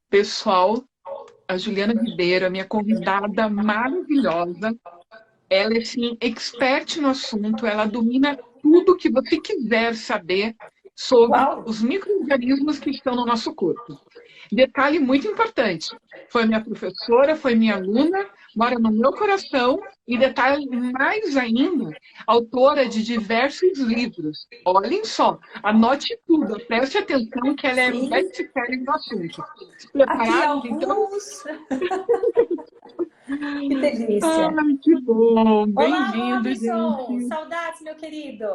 Pessoal, a Juliana Ribeiro, a minha convidada maravilhosa, ela é, assim, expert no assunto, ela domina tudo que você quiser saber sobre Uau! os micro-organismos que estão no nosso corpo. Detalhe muito importante: foi minha professora, foi minha aluna, mora no meu coração, e detalhe mais ainda, autora de diversos livros. Olhem só, anote tudo, preste atenção que ela é Sim, best-seller no assunto. aqui Preparados, então? alguns. Que delícia. Ai, que bom! Olá, Bem-vindo, Robson! gente! Saudades, meu querido!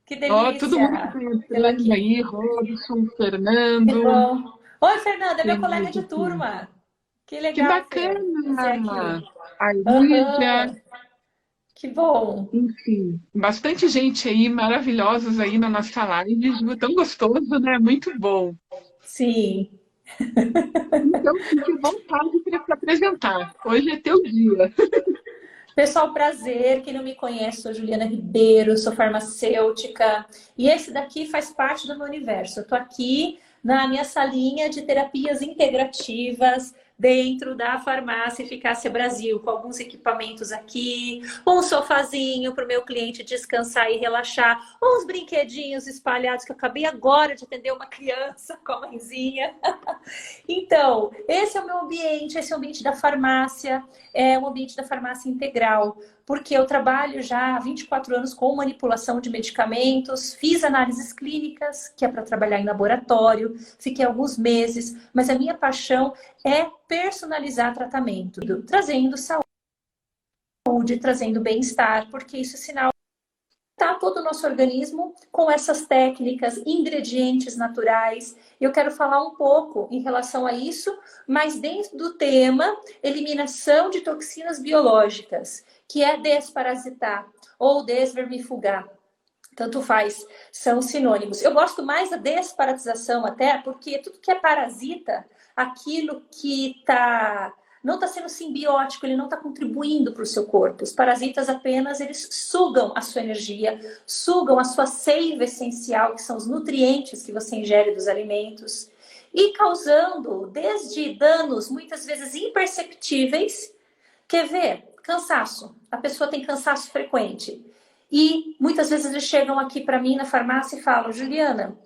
Que Ó, todo mundo que delícia está tê-la entrando aqui. aí, Robson, Que Fernando, bom. Oi, Fernanda, é meu quem colega mais de aqui? turma. Que Que legal, Fer, você bacana! aqui. A Lídia, Aham, que bom. enfim, bastante gente aí, maravilhosos aí na nossa live, tão gostoso, né? Muito bom. Sim. Então, fique à vontade para se apresentar. Hoje é teu dia. Pessoal, prazer. Quem não me conhece, sou Juliana Ribeiro, sou farmacêutica. E esse daqui faz parte do meu universo. Eu estou aqui na minha salinha de terapias integrativas dentro da farmácia Eficácia Brasil, com alguns equipamentos aqui, um sofazinho para o meu cliente descansar e relaxar, uns brinquedinhos espalhados que eu acabei agora de atender uma criança com a mãezinha. Então, esse é o meu ambiente, esse é o ambiente da farmácia, é um ambiente da farmácia integral, porque eu trabalho já há 24 anos com manipulação de medicamentos, fiz análises clínicas, que é para trabalhar em laboratório, fiquei alguns meses, mas a minha paixão é personalizar tratamento, trazendo saúde, trazendo bem-estar, porque isso é sinal tá todo o nosso organismo com essas técnicas, ingredientes naturais. Eu quero falar um pouco em relação a isso, mas dentro do tema eliminação de toxinas biológicas, que é desparasitar ou desvermifugar. Tanto faz, são sinônimos. Eu gosto mais da desparasitização até, porque tudo que é parasita, aquilo que não está sendo simbiótico, ele não está contribuindo para o seu corpo. Os parasitas apenas, eles sugam a sua energia, sugam a sua seiva essencial, que são os nutrientes que você ingere dos alimentos, e causando desde danos, muitas vezes imperceptíveis. Quer ver? Cansaço. A pessoa tem cansaço frequente. E muitas vezes eles chegam aqui para mim na farmácia e falam: Juliana,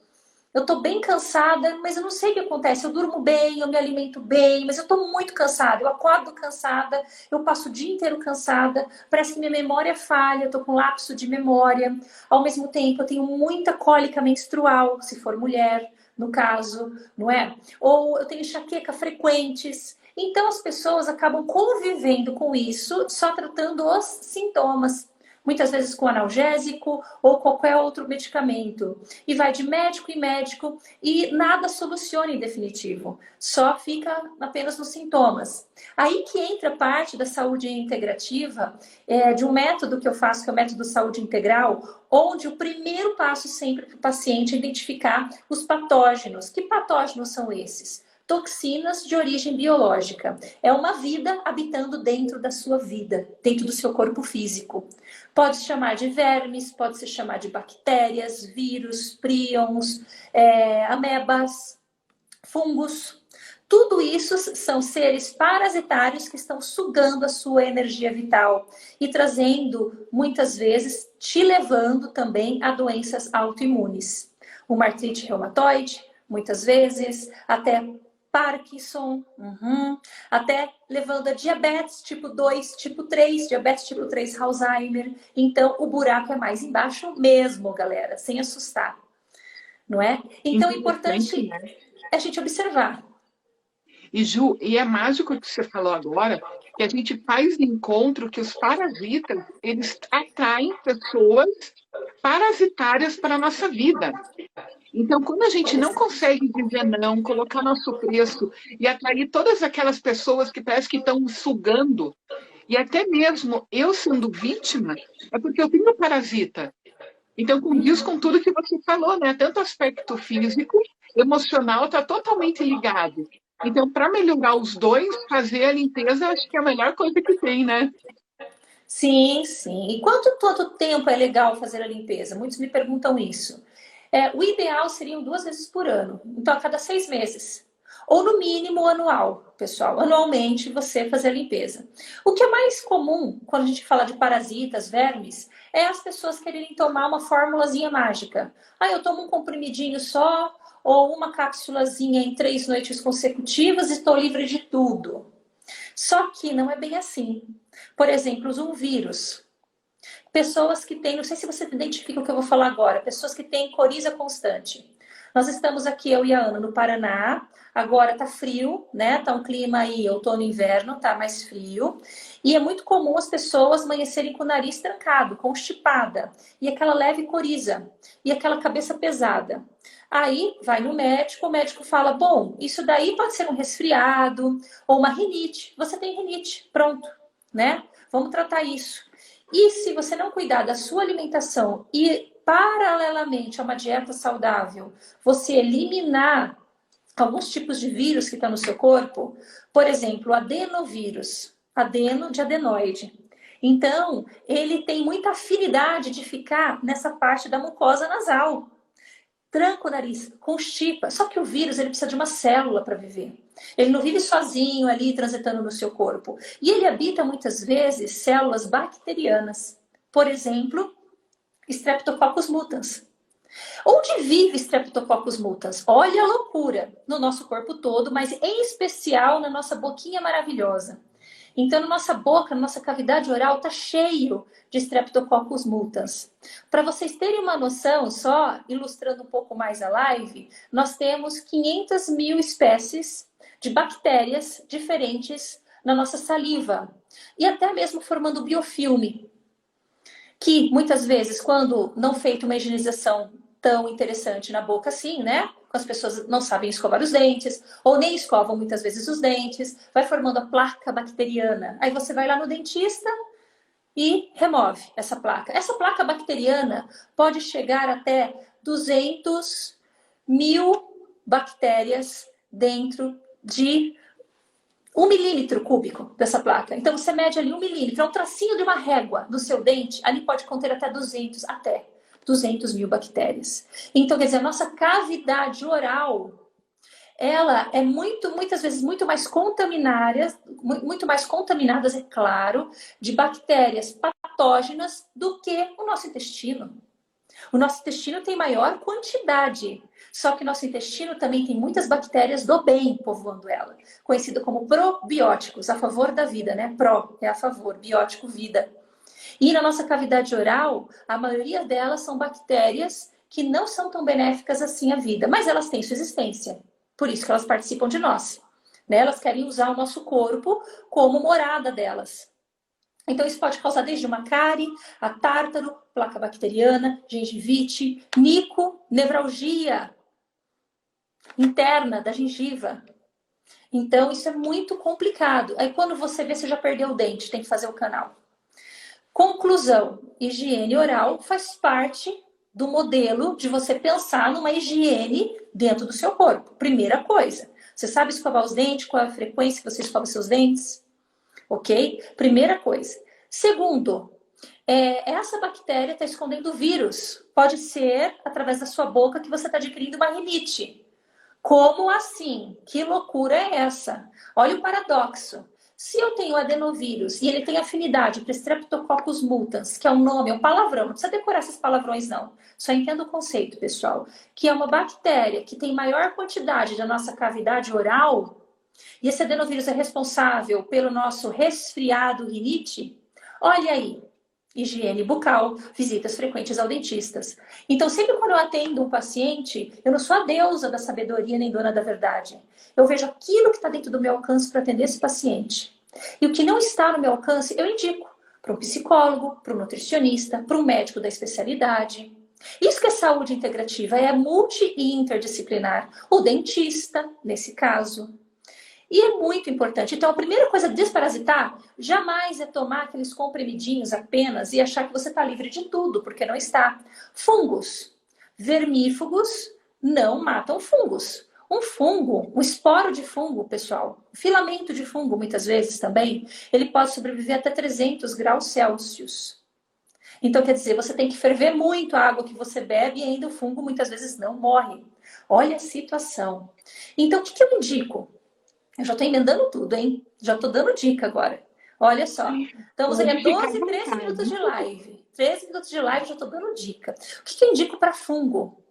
eu tô bem cansada, mas eu não sei o que acontece. Eu durmo bem, eu me alimento bem, mas eu tô muito cansada. Eu acordo cansada, eu passo o dia inteiro cansada. Parece que minha memória falha, eu tô com lapso de memória. Ao mesmo tempo, eu tenho muita cólica menstrual, se for mulher, no caso, não é? Ou eu tenho enxaqueca frequentes. Então, as pessoas acabam convivendo com isso, só tratando os sintomas. Muitas vezes com analgésico ou qualquer outro medicamento. E vai de médico em médico e nada soluciona em definitivo. Só fica apenas nos sintomas. Aí que entra parte da saúde integrativa, de um método que eu faço, que é o método saúde integral, onde o primeiro passo sempre para o paciente é identificar os patógenos. Que patógenos são esses? Toxinas de origem biológica. É uma vida habitando dentro da sua vida, dentro do seu corpo físico. Pode se chamar de vermes, pode se chamar de bactérias, vírus, prions, amebas, fungos. Tudo isso são seres parasitários que estão sugando a sua energia vital e trazendo, muitas vezes, te levando também a doenças autoimunes. Uma artrite reumatoide, muitas vezes, até Parkinson, até levando a diabetes tipo 2, tipo 3, diabetes tipo 3, Alzheimer. Então, o buraco é mais embaixo mesmo, galera, sem assustar, não é? Então, é Interessante, importante né? a gente observar. E Ju, e é mágico o que você falou agora, que a gente faz encontro que os parasitas, eles atraem pessoas parasitárias para a nossa vida. Então, quando a gente não Interessante. consegue dizer não, colocar nosso preço e atrair todas aquelas pessoas que parece que estão sugando, e até mesmo eu sendo vítima, é porque eu tenho parasita. Então, condiz com tudo que você falou, né? Tanto aspecto físico, emocional, está totalmente ligado. Então, para melhorar os dois, fazer a limpeza, acho que é a melhor coisa que tem, né? Sim, sim. E quanto tempo é legal fazer a limpeza? Muitos me perguntam isso. O ideal seriam 2 vezes por ano, então a cada 6 meses. Ou no mínimo anual, pessoal. Anualmente você fazer a limpeza. O que é mais comum quando a gente fala de parasitas, vermes, é as pessoas quererem tomar uma formulazinha mágica. Ah, eu tomo um comprimidinho só, ou uma cápsulazinha em 3 noites consecutivas e estou livre de tudo. Só que não é bem assim. Por exemplo, um vírus. Pessoas que têm, não sei se você identifica o que eu vou falar agora, pessoas que têm coriza constante. Nós estamos aqui, eu e a Ana, no Paraná. Agora tá frio, né? Tá um clima aí, outono e inverno, tá mais frio. E é muito comum as pessoas amanhecerem com o nariz trancado, constipada. E aquela leve coriza. E aquela cabeça pesada. Aí vai no médico, o médico fala, bom, isso daí pode ser um resfriado ou uma rinite. Você tem rinite, pronto, né? Vamos tratar isso. E se você não cuidar da sua alimentação e, paralelamente a uma dieta saudável, você eliminar alguns tipos de vírus que estão no seu corpo, por exemplo, o adenovírus, adeno de adenoide. Então, ele tem muita afinidade de ficar nessa parte da mucosa nasal. Tranca o nariz, constipa. Só que o vírus ele precisa de uma célula para viver. Ele não vive sozinho ali transitando no seu corpo. E ele habita muitas vezes células bacterianas. Por exemplo, Streptococcus mutans. Onde vive Streptococcus mutans? Olha a loucura no nosso corpo todo, mas em especial na nossa boquinha maravilhosa. Então, na nossa boca, na nossa cavidade oral, está cheio de Streptococcus mutans. Para vocês terem uma noção, só ilustrando um pouco mais a live, nós temos 500 mil espécies de bactérias diferentes na nossa saliva. E até mesmo formando biofilme, que muitas vezes, quando não feita uma higienização tão interessante na boca assim, né? As pessoas não sabem escovar os dentes, ou nem escovam muitas vezes os dentes, vai formando a placa bacteriana. Aí você vai lá no dentista e remove essa placa. Essa placa bacteriana pode chegar até 200 mil bactérias dentro de 1 milímetro cúbico dessa placa. Então você mede ali 1 milímetro, é um tracinho de uma régua no seu dente, ali pode conter até 200 mil bactérias. Então, quer dizer, a nossa cavidade oral, ela é muitas vezes muito mais contaminadas, é claro, de bactérias patógenas do que o nosso intestino. O nosso intestino tem maior quantidade, só que nosso intestino também tem muitas bactérias do bem povoando ela, conhecido como probióticos, a favor da vida, né? Pro é a favor, biótico, vida. E na nossa cavidade oral, a maioria delas são bactérias que não são tão benéficas assim à vida, mas elas têm sua existência. Por isso que elas participam de nós. Né? Elas querem usar o nosso corpo como morada delas. Então isso pode causar desde uma cárie, a tártaro, placa bacteriana, gengivite, nico, nevralgia interna da gengiva. Então isso é muito complicado. Aí quando você vê, você já perdeu o dente, tem que fazer o canal. Conclusão, higiene oral faz parte do modelo de você pensar numa higiene dentro do seu corpo. Primeira coisa, você sabe escovar os dentes, qual é a frequência que você escova seus dentes? Ok? Primeira coisa. Segundo, essa bactéria está escondendo vírus. Pode ser através da sua boca que você está adquirindo uma rinite. Como assim? Que loucura é essa? Olha o paradoxo. Se eu tenho adenovírus e ele tem afinidade para Streptococcus mutans, que é um nome, é um palavrão, não precisa decorar esses palavrões não, só entenda o conceito, pessoal, que é uma bactéria que tem maior quantidade da nossa cavidade oral, e esse adenovírus é responsável pelo nosso resfriado rinite, olha aí, higiene bucal, visitas frequentes ao dentista. Então, sempre quando eu atendo um paciente, eu não sou a deusa da sabedoria nem dona da verdade. Eu vejo aquilo que está dentro do meu alcance para atender esse paciente. E o que não está no meu alcance, eu indico para um psicólogo, para um nutricionista, para um médico da especialidade. Isso que é saúde integrativa, é multi e interdisciplinar. O dentista, nesse caso. E é muito importante. Então, a primeira coisa de desparasitar jamais é tomar aqueles comprimidinhos apenas e achar que você está livre de tudo, porque não está. Fungos. Vermífugos não matam fungos. Um fungo, um esporo de fungo, pessoal, filamento de fungo, muitas vezes também, ele pode sobreviver até 300 graus Celsius. Então, quer dizer, você tem que ferver muito a água que você bebe e ainda o fungo muitas vezes não morre. Olha a situação. Então, o que eu indico? Eu já estou emendando tudo, hein? Já estou dando dica agora. Olha só. Estamos aí Pode a ficar à 12, 13 minutos vontade. de live. 13 minutos de live, já estou dando dica. O que eu indico para fungo?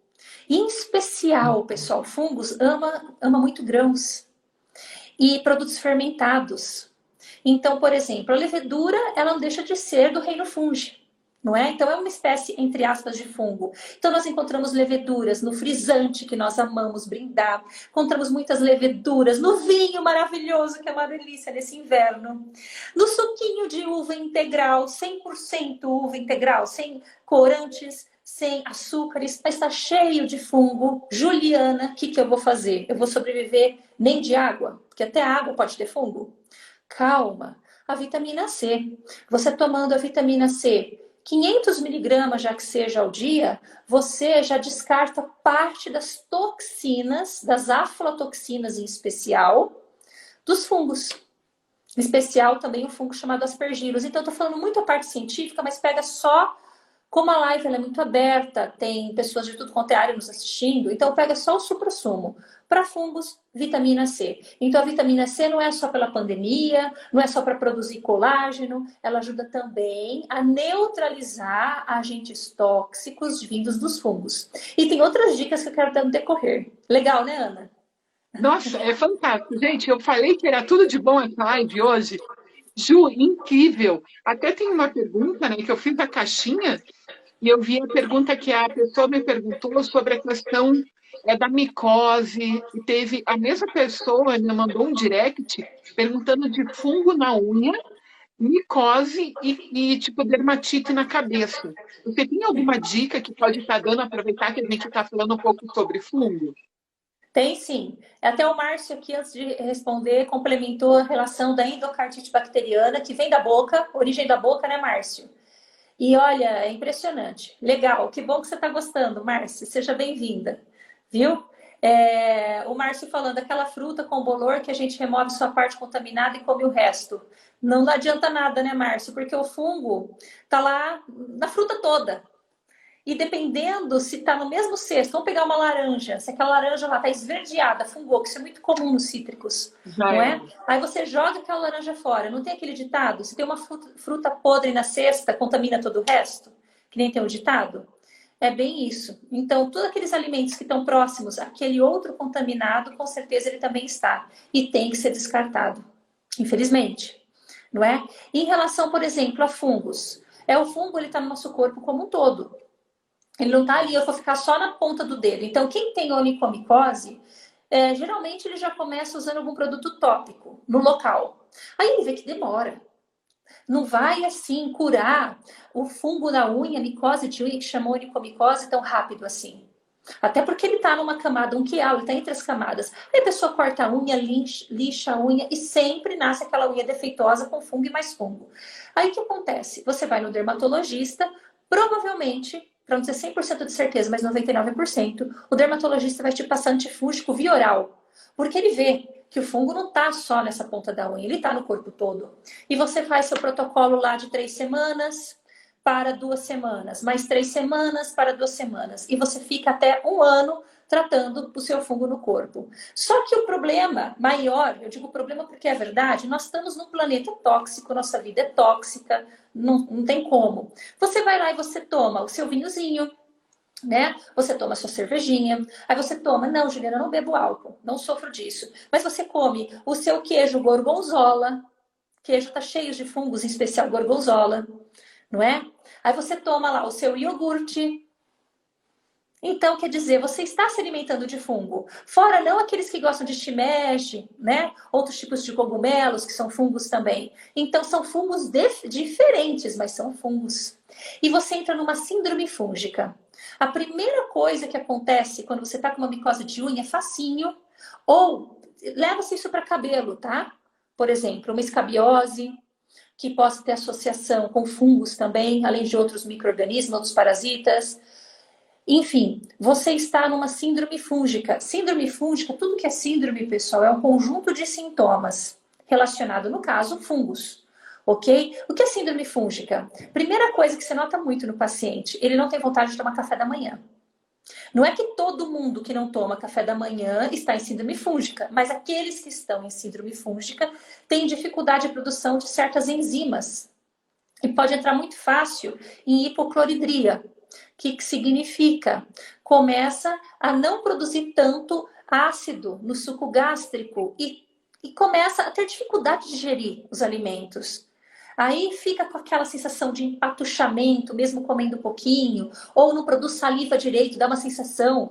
Em especial, pessoal, fungos ama muito grãos e produtos fermentados. Então, por exemplo, a levedura, ela não deixa de ser do reino fungi, não é? Então, é uma espécie, entre aspas, de fungo. Então, nós encontramos leveduras no frisante, que nós amamos brindar. Encontramos muitas leveduras no vinho maravilhoso, que é uma delícia nesse inverno. No suquinho de uva integral, 100% uva integral, sem corantes, sem açúcares, mas está cheio de fungo. Juliana, o que eu vou fazer? Eu vou sobreviver nem de água? Porque até a água pode ter fungo. Calma, a vitamina C. Você tomando a vitamina C, 500 miligramas, já que seja ao dia, você já descarta parte das toxinas, das aflatoxinas em especial, dos fungos. Em especial também um fungo chamado aspergillus. Então, eu estou falando muito a parte científica, mas pega só. Como a live ela é muito aberta, tem pessoas de tudo quanto é área nos assistindo, então pega só o suprassumo. Para fungos, vitamina C. Então a vitamina C não é só pela pandemia, não é só para produzir colágeno, ela ajuda também a neutralizar agentes tóxicos vindos dos fungos. E tem outras dicas que eu quero dar no decorrer. Legal, né, Ana? Nossa, é fantástico. Gente, eu falei que era tudo de bom essa live hoje. Ju, incrível. Até tem uma pergunta, né, que eu fiz a caixinha e eu vi a pergunta que a pessoa me perguntou sobre a questão da micose. E teve a mesma pessoa me mandou um direct perguntando de fungo na unha, micose e tipo dermatite na cabeça. Você tem alguma dica que pode estar dando, aproveitar que a gente está falando um pouco sobre fungo? Tem sim. Até o Márcio aqui, antes de responder, complementou a relação da endocardite bacteriana, que vem da boca, origem da boca, né, Márcio? E olha, é impressionante. Legal, que bom que você está gostando, Márcio. Seja bem-vinda, viu? O Márcio falando, aquela fruta com bolor que a gente remove sua parte contaminada e come o resto. Não adianta nada, né, Márcio? Porque o fungo tá lá na fruta toda. E dependendo se está no mesmo cesto, vamos pegar uma laranja, se aquela laranja lá está esverdeada, fungou, que isso é muito comum nos cítricos, Já não é. é? Aí você joga aquela laranja fora. Não tem aquele ditado? Se tem uma fruta podre na cesta, contamina todo o resto? Que nem tem o ditado? É bem isso. Então, todos aqueles alimentos que estão próximos àquele outro contaminado, com certeza ele também está. E tem que ser descartado, infelizmente, não é? Em relação, por exemplo, a fungos. O fungo, ele está no nosso corpo como um todo. Ele não tá ali, eu vou ficar só na ponta do dedo. Então, quem tem onicomicose, geralmente ele já começa usando algum produto tópico no local. Aí ele vê que demora. Não vai, assim, curar o fungo na unha, micose de unha, que chamou onicomicose, tão rápido assim. Até porque ele tá numa camada unquial, ele tá entre as camadas. Aí a pessoa corta a unha, lixa a unha e sempre nasce aquela unha defeituosa com fungo e mais fungo. Aí o que acontece? Você vai no dermatologista, provavelmente, para não dizer 100% de certeza, mas 99%, o dermatologista vai te passar antifúngico via oral. Porque ele vê que o fungo não está só nessa ponta da unha, ele está no corpo todo. E você faz seu protocolo lá de 3 semanas para 2 semanas, mais 3 semanas para 2 semanas. E você fica até 1 ano tratando o seu fungo no corpo. Só que o problema maior, eu digo problema porque é verdade, nós estamos num planeta tóxico, nossa vida é tóxica, não tem como. Você vai lá e você toma o seu vinhozinho, né? Você toma a sua cervejinha, aí você toma, não, Juliana, eu não bebo álcool, não sofro disso. Mas você come o seu queijo gorgonzola, queijo tá cheio de fungos, em especial gorgonzola, não é? Aí você toma lá o seu iogurte. Então, quer dizer, você está se alimentando de fungo. Fora não aqueles que gostam de shimeji, né? Outros tipos de cogumelos, que são fungos também. Então, são fungos diferentes, mas são fungos. E você entra numa síndrome fúngica. A primeira coisa que acontece quando você está com uma micose de unha é facinho. Ou, leva-se isso para cabelo, tá? Por exemplo, uma escabiose, que possa ter associação com fungos também, além de outros micro-organismos, outros parasitas. Enfim, você está numa síndrome fúngica. Síndrome fúngica, tudo que é síndrome, pessoal, é um conjunto de sintomas relacionado, no caso, fungos. Ok? O que é síndrome fúngica? Primeira coisa que você nota muito no paciente, ele não tem vontade de tomar café da manhã. Não é que todo mundo que não toma café da manhã está em síndrome fúngica, mas aqueles que estão em síndrome fúngica têm dificuldade de produção de certas enzimas. E pode entrar muito fácil em hipocloridria. O que significa? Começa a não produzir tanto ácido no suco gástrico e começa a ter dificuldade de digerir os alimentos. Aí fica com aquela sensação de empatuchamento, mesmo comendo pouquinho, ou não produz saliva direito, dá uma sensação,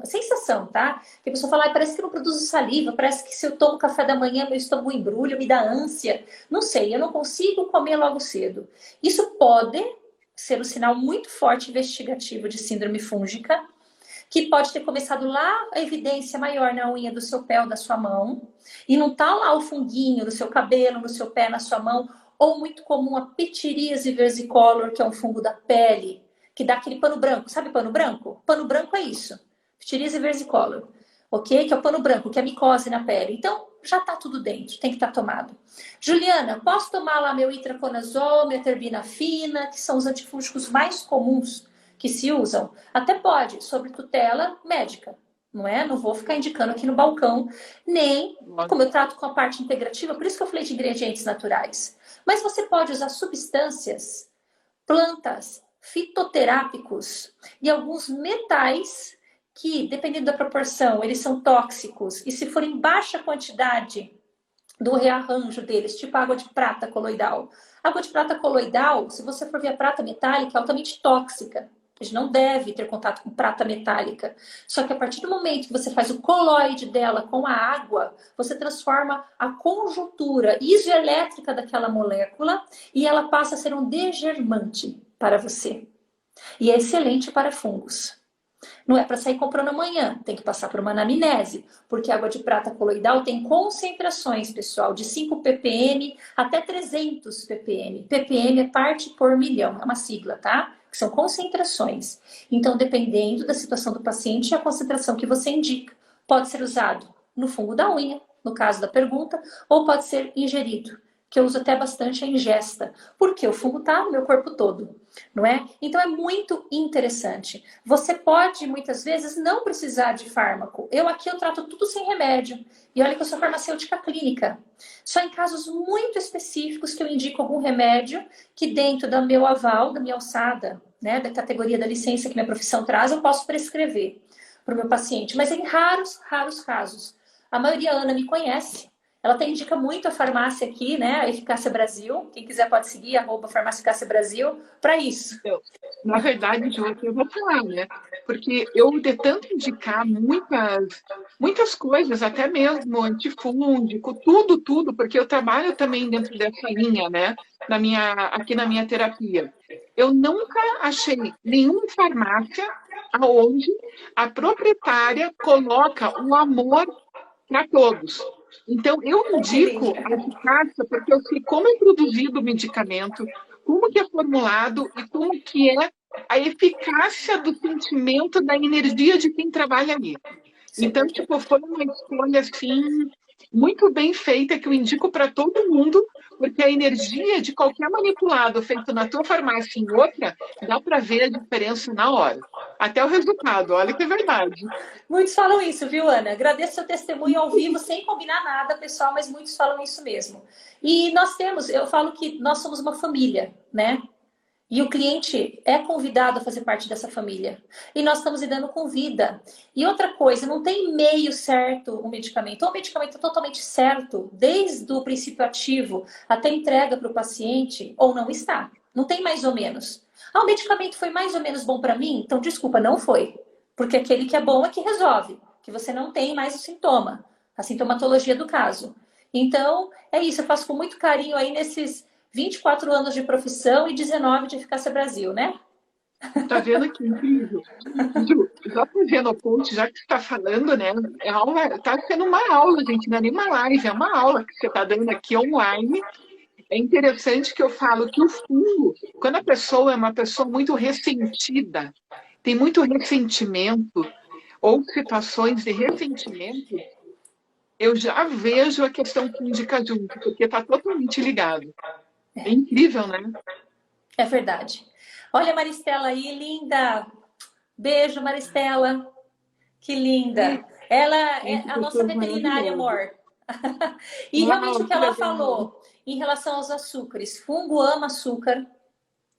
tá? Que a pessoa fala, parece que não produz saliva, parece que se eu tomo café da manhã, meu estômago embrulha, me dá ânsia. Não sei, eu não consigo comer logo cedo. Isso pode ser um sinal muito forte investigativo de síndrome fúngica, que pode ter começado lá a evidência maior na unha do seu pé ou da sua mão, e não tá lá o funguinho no seu cabelo, no seu pé, na sua mão, ou muito comum a pitiríase versicolor, que é um fungo da pele, que dá aquele pano branco. Sabe pano branco? Pano branco é isso. Pitiríase versicolor, ok? Que é o pano branco, que é a micose na pele. Então, já tá tudo dentro, tem que estar tomado. Juliana, posso tomar lá meu itraconazol, minha terbinafina, que são os antifúngicos mais comuns que se usam? Até pode, sob tutela médica. Não é? Não vou ficar indicando aqui no balcão, nem como eu trato com a parte integrativa, por isso que eu falei de ingredientes naturais. Mas você pode usar substâncias, plantas, fitoterápicos e alguns metais que, dependendo da proporção, eles são tóxicos. E se for em baixa quantidade do rearranjo deles, tipo água de prata coloidal. Água de prata coloidal, se você for ver a prata metálica, é altamente tóxica. A gente não deve ter contato com prata metálica. Só que a partir do momento que você faz o coloide dela com a água, você transforma a conjuntura isoelétrica daquela molécula e ela passa a ser um degermante para você. E é excelente para fungos. Não é para sair comprando amanhã, tem que passar por uma anamnese, porque a água de prata coloidal tem concentrações, pessoal, de 5 ppm até 300 ppm. ppm é parte por milhão, é uma sigla, tá? Que são concentrações. Então, dependendo da situação do paciente, a concentração que você indica pode ser usado no fungo da unha, no caso da pergunta, ou pode ser ingerido, que eu uso até bastante a ingesta, porque o fungo está no meu corpo todo, não é? Então é muito interessante. Você pode, muitas vezes, não precisar de fármaco. Eu trato tudo sem remédio. E olha que eu sou farmacêutica clínica. Só em casos muito específicos que eu indico algum remédio que dentro do meu aval, da minha alçada, né, da categoria da licença que minha profissão traz, eu posso prescrever para o meu paciente. Mas em raros casos. A maioria, a Ana, me conhece. Ela até indica muito a farmácia aqui, né? A Eficácia Brasil. Quem quiser pode seguir, @farmácia Eficácia Brasil, para isso. Na verdade, Ju, eu vou falar, né? Porque eu de tanto indicar muitas coisas, até mesmo antifúngico, tudo, porque eu trabalho também dentro dessa linha, né? Aqui na minha terapia. Eu nunca achei nenhuma farmácia onde a proprietária coloca o amor para todos. Então, eu indico a eficácia porque eu sei como é produzido o medicamento, como que é formulado e como que é a eficácia do sentimento, da energia de quem trabalha ali. Então, tipo, foi uma escolha, assim, muito bem feita, que eu indico para todo mundo, porque a energia de qualquer manipulado feito na tua farmácia em outra, dá para ver a diferença na hora. Até o resultado, olha que é verdade. Muitos falam isso, viu, Ana? Agradeço seu testemunho ao vivo, sem combinar nada, pessoal, mas muitos falam isso mesmo. E eu falo que nós somos uma família, né? E o cliente é convidado a fazer parte dessa família. E nós estamos lidando com vida. E outra coisa, não tem meio certo o medicamento. Ou o medicamento é totalmente certo, desde o princípio ativo até a entrega para o paciente, ou não está. Não tem mais ou menos. O medicamento foi mais ou menos bom para mim? Então, desculpa, não foi. Porque aquele que é bom é que resolve. Que você não tem mais o sintoma. A sintomatologia do caso. Então, é isso. Eu faço com muito carinho aí nesses 24 anos de profissão e 19 de Eficácia Brasil, né? Tá vendo que incrível? Já fazendo o ponte, já que você está falando, né? Tá sendo uma aula, gente, não é nem uma live, é uma aula que você está dando aqui online. É interessante que eu falo que o fungo, quando a pessoa é uma pessoa muito ressentida, tem muito ressentimento, ou situações de ressentimento, eu já vejo a questão fúngica junto, porque está totalmente ligado. É incrível, né? É verdade. Olha a Maristela aí, linda. Beijo, Maristela. Que linda. Ela é Entre a nossa pessoas veterinária, maravilhosas. amor. E realmente o Uau, que que ela legal. falou em relação aos açúcares. Fungo ama açúcar,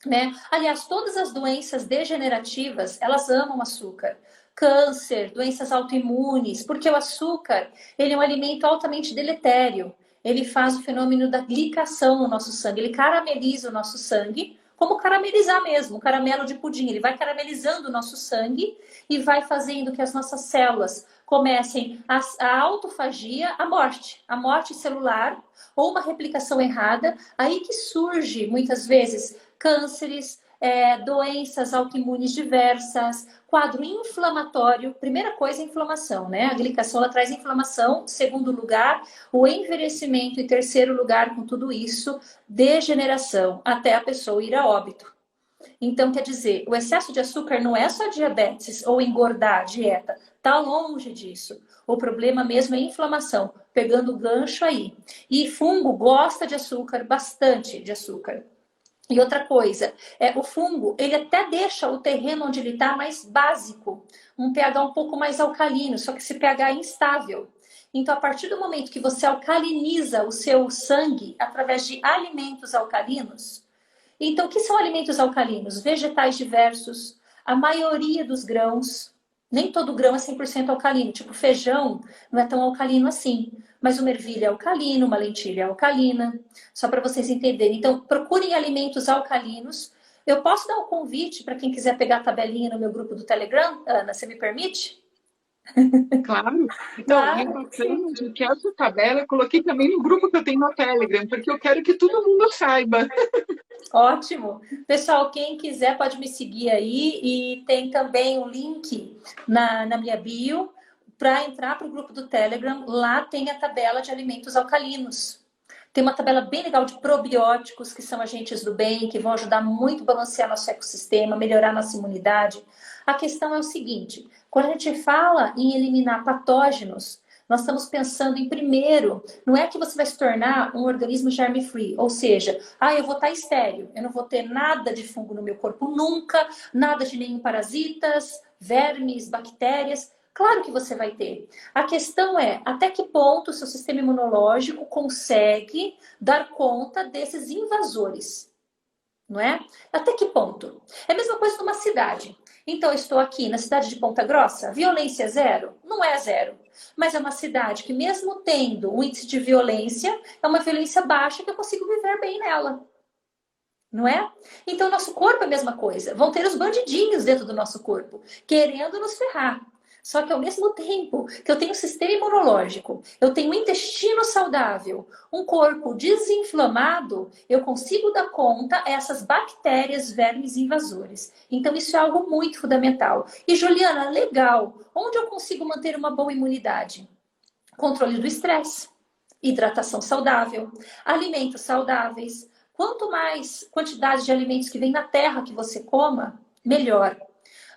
né? Aliás, todas as doenças degenerativas, elas amam açúcar. Câncer, doenças autoimunes, porque o açúcar, ele é um alimento altamente deletério. Ele faz o fenômeno da glicação no nosso sangue, ele carameliza o nosso sangue, como caramelizar mesmo, caramelo de pudim. Ele vai caramelizando o nosso sangue e vai fazendo que as nossas células comecem a autofagia, a morte celular ou uma replicação errada. Aí que surge, muitas vezes, cânceres, doenças autoimunes diversas, quadro inflamatório. Primeira coisa, inflamação, né? A glicação ela traz inflamação. Segundo lugar, o envelhecimento. E terceiro lugar, com tudo isso, degeneração, até a pessoa ir a óbito. Então, quer dizer, o excesso de açúcar não é só diabetes ou engordar, dieta. Tá longe disso. O problema mesmo é inflamação, pegando o gancho aí. E fungo gosta de açúcar, bastante de açúcar. E outra coisa, o fungo, ele até deixa o terreno onde ele está mais básico, um pH um pouco mais alcalino, só que esse pH é instável. Então, a partir do momento que você alcaliniza o seu sangue através de alimentos alcalinos, então, o que são alimentos alcalinos? Vegetais diversos, a maioria dos grãos, nem todo grão é 100% alcalino, tipo feijão não é tão alcalino assim, mas uma ervilha é alcalino, uma lentilha é alcalina, só para vocês entenderem. Então, procurem alimentos alcalinos. Eu posso dar um convite para quem quiser pegar a tabelinha no meu grupo do Telegram, Ana, você me permite? Claro. Não, e o Claro. bacana de que essa tabela eu coloquei também no grupo que eu tenho no Telegram, porque eu quero que todo mundo saiba. Ótimo. Pessoal, quem quiser pode me seguir aí e tem também o link na minha bio para entrar para o grupo do Telegram. Lá tem a tabela de alimentos alcalinos. Tem uma tabela bem legal de probióticos, que são agentes do bem, que vão ajudar muito a balancear nosso ecossistema, melhorar nossa imunidade. A questão é o seguinte, quando a gente fala em eliminar patógenos, nós estamos pensando em primeiro, não é que você vai se tornar um organismo germe-free, ou seja, eu vou estar estéril, eu não vou ter nada de fungo no meu corpo nunca, nada de nenhum parasitas, vermes, bactérias. Claro que você vai ter. A questão é até que ponto o seu sistema imunológico consegue dar conta desses invasores, não é? Até que ponto? É a mesma coisa numa cidade. Então, eu estou aqui na cidade de Ponta Grossa, violência zero? Não é zero. Mas é uma cidade que, mesmo tendo um índice de violência, é uma violência baixa que eu consigo viver bem nela. Não é? Então, nosso corpo é a mesma coisa. Vão ter os bandidinhos dentro do nosso corpo, querendo nos ferrar. Só que ao mesmo tempo que eu tenho um sistema imunológico, eu tenho um intestino saudável, um corpo desinflamado, eu consigo dar conta a essas bactérias, vermes invasores. Então isso é algo muito fundamental. E Juliana, legal. Onde eu consigo manter uma boa imunidade? Controle do estresse, hidratação saudável, alimentos saudáveis. Quanto mais quantidade de alimentos que vem na terra que você coma, melhor.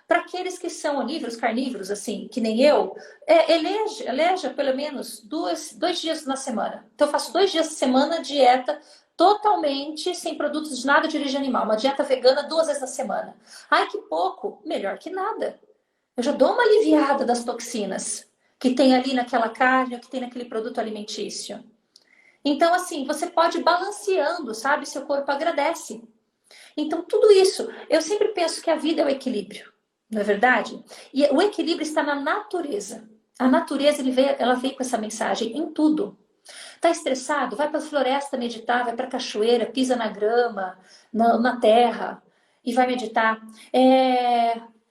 Para aqueles que são onívoros, carnívoros, assim, que nem eu, eleja pelo menos dois dias na semana. Então, eu faço 2 dias na semana dieta totalmente sem produtos de nada de origem animal. Uma dieta vegana 2 vezes na semana. Ai, que pouco! Melhor que nada. Eu já dou uma aliviada das toxinas que tem ali naquela carne ou que tem naquele produto alimentício. Então, assim, você pode ir balanceando, sabe? Seu corpo agradece. Então, tudo isso, eu sempre penso que a vida é o equilíbrio. Não é verdade? E o equilíbrio está na natureza. A natureza ela veio com essa mensagem em tudo. Tá estressado? Vai para a floresta meditar, vai para a cachoeira, pisa na grama, na terra e vai meditar.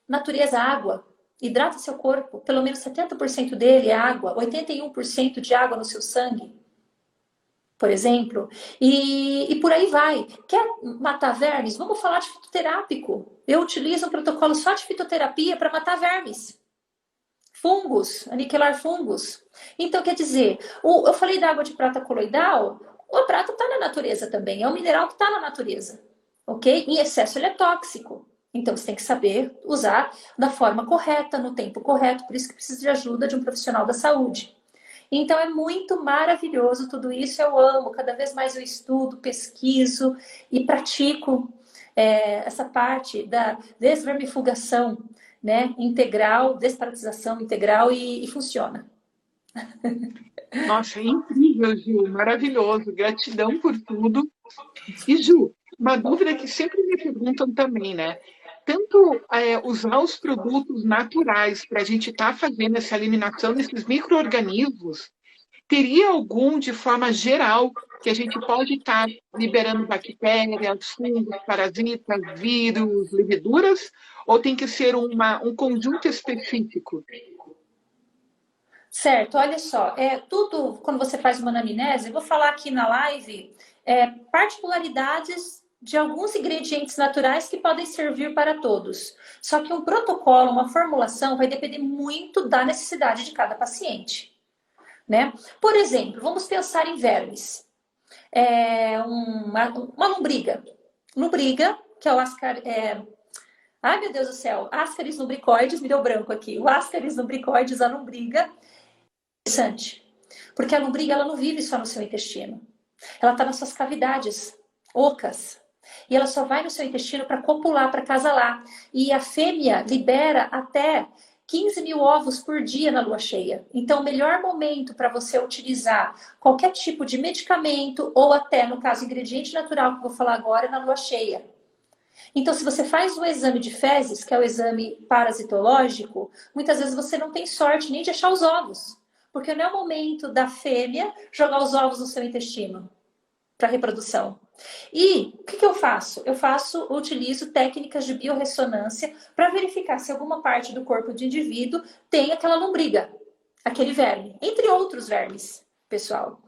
Natureza, água. Hidrata seu corpo. Pelo menos 70% dele é água, 81% de água no seu sangue, por exemplo, e por aí vai. Quer matar vermes? Vamos falar de fitoterápico. Eu utilizo um protocolo só de fitoterapia para matar vermes. Fungos, aniquilar fungos. Então, quer dizer, eu falei da água de prata coloidal, a prata está na natureza também, é um mineral que está na natureza, ok? Em excesso ele é tóxico. Então, você tem que saber usar da forma correta, no tempo correto, por isso que precisa de ajuda de um profissional da saúde. Então é muito maravilhoso tudo isso, eu amo, cada vez mais eu estudo, pesquiso e pratico essa parte da desvermifugação né, integral, desparasitização integral e funciona. Nossa, é incrível, Ju, maravilhoso. Gratidão por tudo. E, Ju, uma dúvida que sempre me perguntam também, né? Tanto usar os produtos naturais para a gente estar fazendo essa eliminação desses micro-organismos, teria algum, de forma geral, que a gente pode estar liberando bactérias, fungos, parasitas, vírus, leveduras, ou tem que ser um conjunto específico? Certo, olha só, tudo, quando você faz uma anamnese, eu vou falar aqui na live, particularidades de alguns ingredientes naturais que podem servir para todos. Só que um protocolo, uma formulação, vai depender muito da necessidade de cada paciente, né? Por exemplo, vamos pensar em vermes. Uma lombriga. Lombriga, que é o ascar... Ai, meu Deus do céu, Ascaris lumbricoides, me deu branco aqui. O Ascaris lumbricoides, a lombriga, interessante, porque a lombriga ela não vive só no seu intestino. Ela está nas suas cavidades ocas. E ela só vai no seu intestino para copular, para acasalar. E a fêmea libera até 15 mil ovos por dia na lua cheia. Então, o melhor momento para você utilizar qualquer tipo de medicamento, ou até, no caso, ingrediente natural, que eu vou falar agora, é na lua cheia. Então, se você faz um exame de fezes, que é o exame parasitológico, muitas vezes você não tem sorte nem de achar os ovos. Porque não é o momento da fêmea jogar os ovos no seu intestino para reprodução. E o que eu faço? Utilizo técnicas de biorressonância para verificar se alguma parte do corpo do indivíduo tem aquela lombriga, aquele verme, entre outros vermes, pessoal.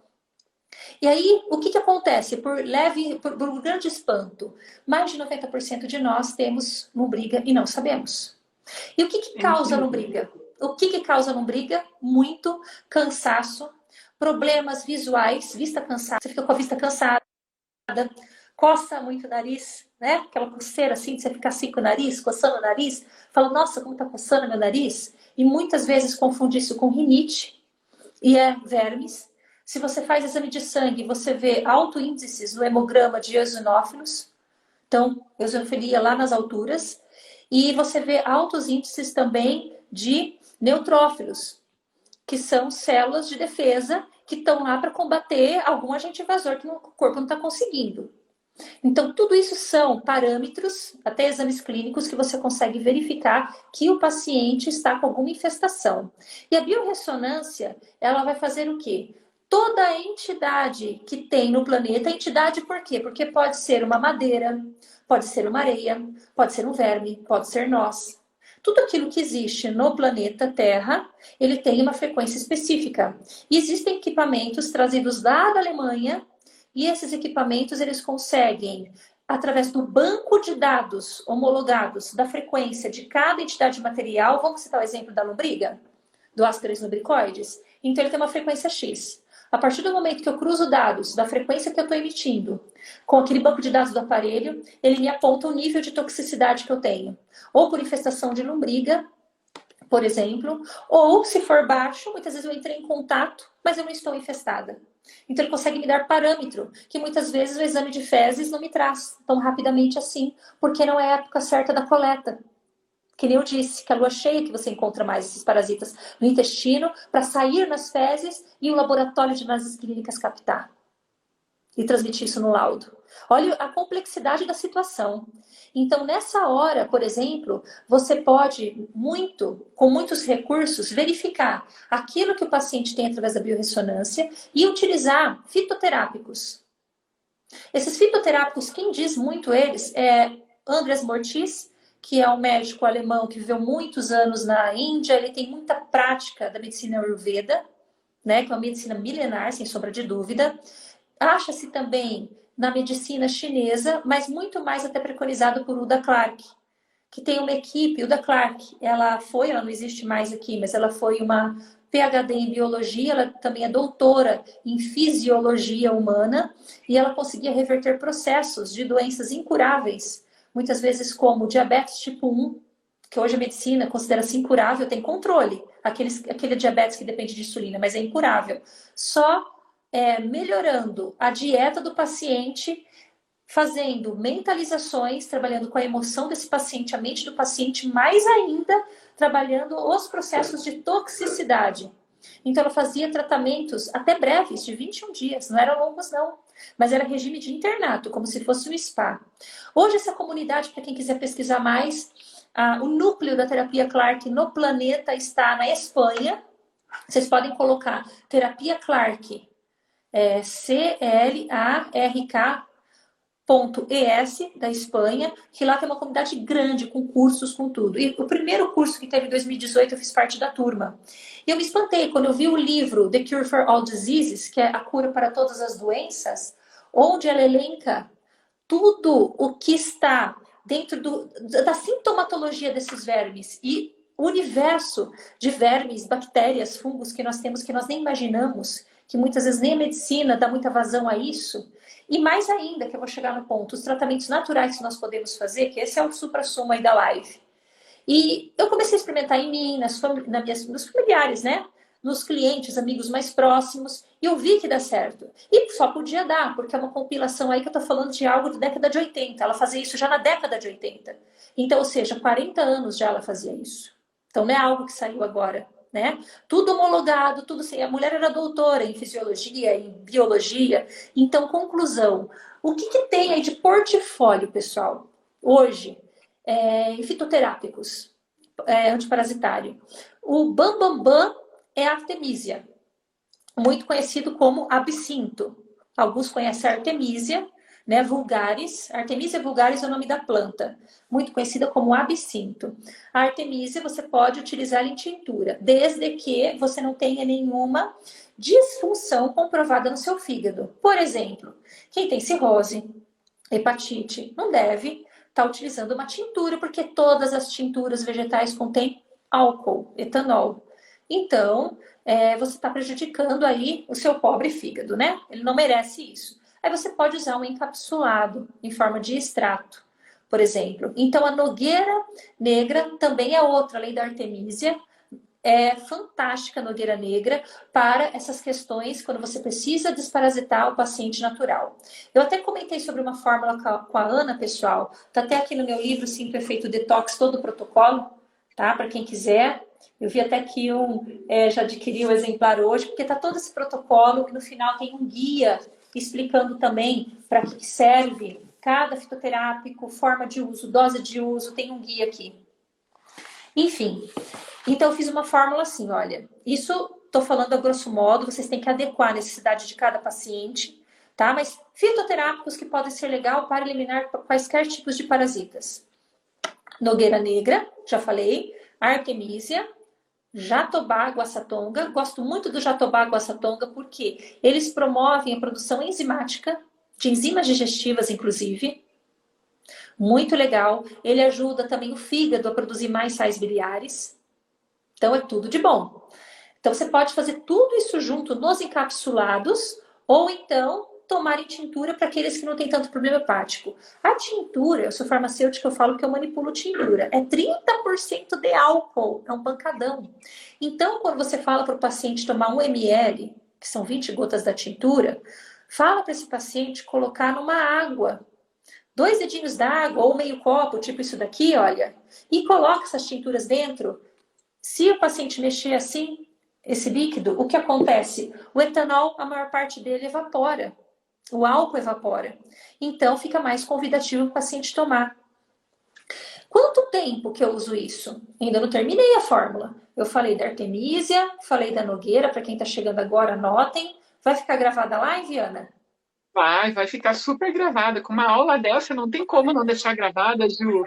E aí, o que acontece? Por um grande espanto, mais de 90% de nós temos lombriga e não sabemos. E o que causa lombriga? O que causa lombriga? Muito cansaço, problemas visuais, vista cansada, você fica com a vista cansada, coça muito o nariz, né? Aquela coceira assim, de você ficar assim com o nariz, coçando o nariz, fala, nossa, como tá coçando meu nariz? E muitas vezes confunde isso com rinite, e vermes. Se você faz exame de sangue, você vê alto índices no hemograma de eosinófilos, então, eosinofilia lá nas alturas, e você vê altos índices também de neutrófilos, que são células de defesa que estão lá para combater algum agente invasor que o corpo não está conseguindo. Então, tudo isso são parâmetros, até exames clínicos, que você consegue verificar que o paciente está com alguma infestação. E a biorressonância, ela vai fazer o quê? Toda a entidade que tem no planeta, entidade por quê? Porque pode ser uma madeira, pode ser uma areia, pode ser um verme, pode ser nós. Tudo aquilo que existe no planeta Terra, ele tem uma frequência específica. E existem equipamentos trazidos lá da Alemanha, e esses equipamentos eles conseguem, através do banco de dados homologados da frequência de cada entidade material, vamos citar o exemplo da lombriga, do Ascaris lumbricoides, então ele tem uma frequência X. A partir do momento que eu cruzo dados da frequência que eu estou emitindo com aquele banco de dados do aparelho, ele me aponta o nível de toxicidade que eu tenho. Ou por infestação de lombriga, por exemplo, ou se for baixo, muitas vezes eu entrei em contato, mas eu não estou infestada. Então ele consegue me dar parâmetro, que muitas vezes o exame de fezes não me traz tão rapidamente assim, porque não é a época certa da coleta. Que nem eu disse, que a lua cheia que você encontra mais esses parasitas no intestino, para sair nas fezes e o laboratório de análises clínicas captar e transmitir isso no laudo. Olha a complexidade da situação. Então, nessa hora, por exemplo, você pode, com muitos recursos, verificar aquilo que o paciente tem através da biorressonância e utilizar fitoterápicos. Esses fitoterápicos, quem diz muito eles é Andrés Mortis, que é um médico alemão que viveu muitos anos na Índia. Ele tem muita prática da medicina Ayurveda, né, que é uma medicina milenar, sem sombra de dúvida. Acha-se também na medicina chinesa, mas muito mais até preconizado por Uda Clark, que tem uma equipe. Uda Clark, ela não existe mais aqui, mas ela foi uma PhD em biologia, ela também é doutora em fisiologia humana, e ela conseguia reverter processos de doenças incuráveis, muitas vezes como diabetes tipo 1, que hoje a medicina considera-se incurável, tem controle, aquele diabetes que depende de insulina, mas é incurável. Só melhorando a dieta do paciente, fazendo mentalizações, trabalhando com a emoção desse paciente, a mente do paciente, mais ainda trabalhando os processos de toxicidade. Então, ela fazia tratamentos até breves, de 21 dias, não eram longos não, mas era regime de internato, como se fosse um spa. Hoje, essa comunidade, para quem quiser pesquisar mais, o núcleo da terapia Clark no planeta está na Espanha. Vocês podem colocar terapia Clark, CLARK.es da Espanha, que lá tem uma comunidade grande, com cursos, com tudo. E o primeiro curso que teve em 2018, eu fiz parte da turma. E eu me espantei quando eu vi o livro The Cure for All Diseases, que é a cura para todas as doenças, onde ela elenca tudo o que está dentro da sintomatologia desses vermes e o universo de vermes, bactérias, fungos que nós temos, que nós nem imaginamos, que muitas vezes nem a medicina dá muita vazão a isso. E mais ainda, que eu vou chegar no ponto, os tratamentos naturais que nós podemos fazer, que esse é o supra-sumo aí da live. E eu comecei a experimentar em mim, nos familiares, né? Nos clientes, amigos mais próximos, e eu vi que dá certo. E só podia dar, porque é uma compilação aí que eu tô falando de algo da década de 80. Ela fazia isso já na década de 80. Então, ou seja, 40 anos já ela fazia isso. Então, não é algo que saiu agora, né? Tudo homologado, tudo assim. A mulher era doutora em fisiologia, em biologia. Então, conclusão. O que tem aí de portfólio, pessoal, hoje, em fitoterápicos, antiparasitário? O bambambam é a artemisia, muito conhecido como absinto. Alguns conhecem a artemisia, né, vulgaris. Artemisia vulgaris é o nome da planta, muito conhecida como absinto. A artemisia você pode utilizar em tintura, desde que você não tenha nenhuma disfunção comprovada no seu fígado. Por exemplo, quem tem cirrose, hepatite, não deve estar utilizando uma tintura, porque todas as tinturas vegetais contêm álcool, etanol. Então, você está prejudicando aí o seu pobre fígado, né? Ele não merece isso. Aí você pode usar um encapsulado em forma de extrato, por exemplo. Então, a nogueira negra também é outra, além da artemisia. É fantástica a nogueira negra para essas questões quando você precisa desparasitar o paciente natural. Eu até comentei sobre uma fórmula com a Ana, pessoal. Está até aqui no meu livro, Sinto Efeito Detox, todo o protocolo, tá? Para quem quiser. Eu vi até que já adquiri o exemplar hoje, porque está todo esse protocolo e no final tem um guia explicando também para que serve cada fitoterápico, forma de uso, dose de uso, tem um guia aqui. Enfim, então eu fiz uma fórmula assim, olha, isso estou falando a grosso modo, vocês têm que adequar a necessidade de cada paciente, tá? Mas fitoterápicos que podem ser legal para eliminar quaisquer tipos de parasitas. Nogueira negra, já falei, artemisia, jatobá guaçatonga. Gosto muito do jatobá guaçatonga porque eles promovem a produção enzimática, de enzimas digestivas, inclusive. Muito legal. Ele ajuda também o fígado a produzir mais sais biliares. Então, é tudo de bom. Então, você pode fazer tudo isso junto nos encapsulados ou então tomar em tintura para aqueles que não têm tanto problema hepático. A tintura, eu sou farmacêutica, eu falo que eu manipulo tintura. É 30% de álcool, é um pancadão. Então, quando você fala para o paciente tomar 1 ml, que são 20 gotas da tintura, fala para esse paciente colocar numa água. 2 dedinhos d'água ou meio copo, tipo isso daqui, olha, e coloca essas tinturas dentro. Se o paciente mexer assim, esse líquido, o que acontece? O etanol, a maior parte dele evapora. O álcool evapora. Então, fica mais convidativo para o paciente tomar. Quanto tempo que eu uso isso? Ainda não terminei a fórmula. Eu falei da artemisia, falei da nogueira, para quem está chegando agora, anotem. Vai ficar gravada a live, Ana? Vai ficar super gravada. Com uma aula dessa, não tem como não deixar gravada, Ju.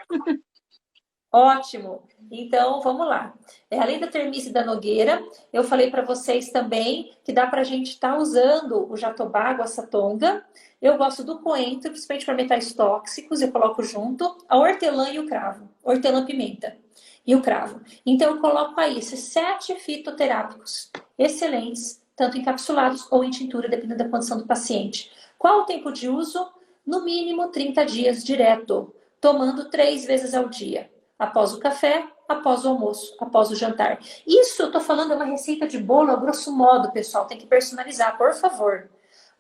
Ótimo. Então, vamos lá. Além da termícia e da nogueira, eu falei para vocês também que dá para a gente estar usando o jatobá, guaçatonga. Eu gosto do coentro, principalmente para metais tóxicos, eu coloco junto a hortelã e o cravo. Hortelã-pimenta e o cravo. Então, eu coloco aí esses 7 fitoterápicos excelentes, tanto encapsulados ou em tintura, dependendo da condição do paciente. Qual o tempo de uso? No mínimo 30 dias direto, tomando 3 vezes ao dia. Após o café, após o almoço, após o jantar. Isso eu tô falando é uma receita de bolo a grosso modo, pessoal. Tem que personalizar, por favor.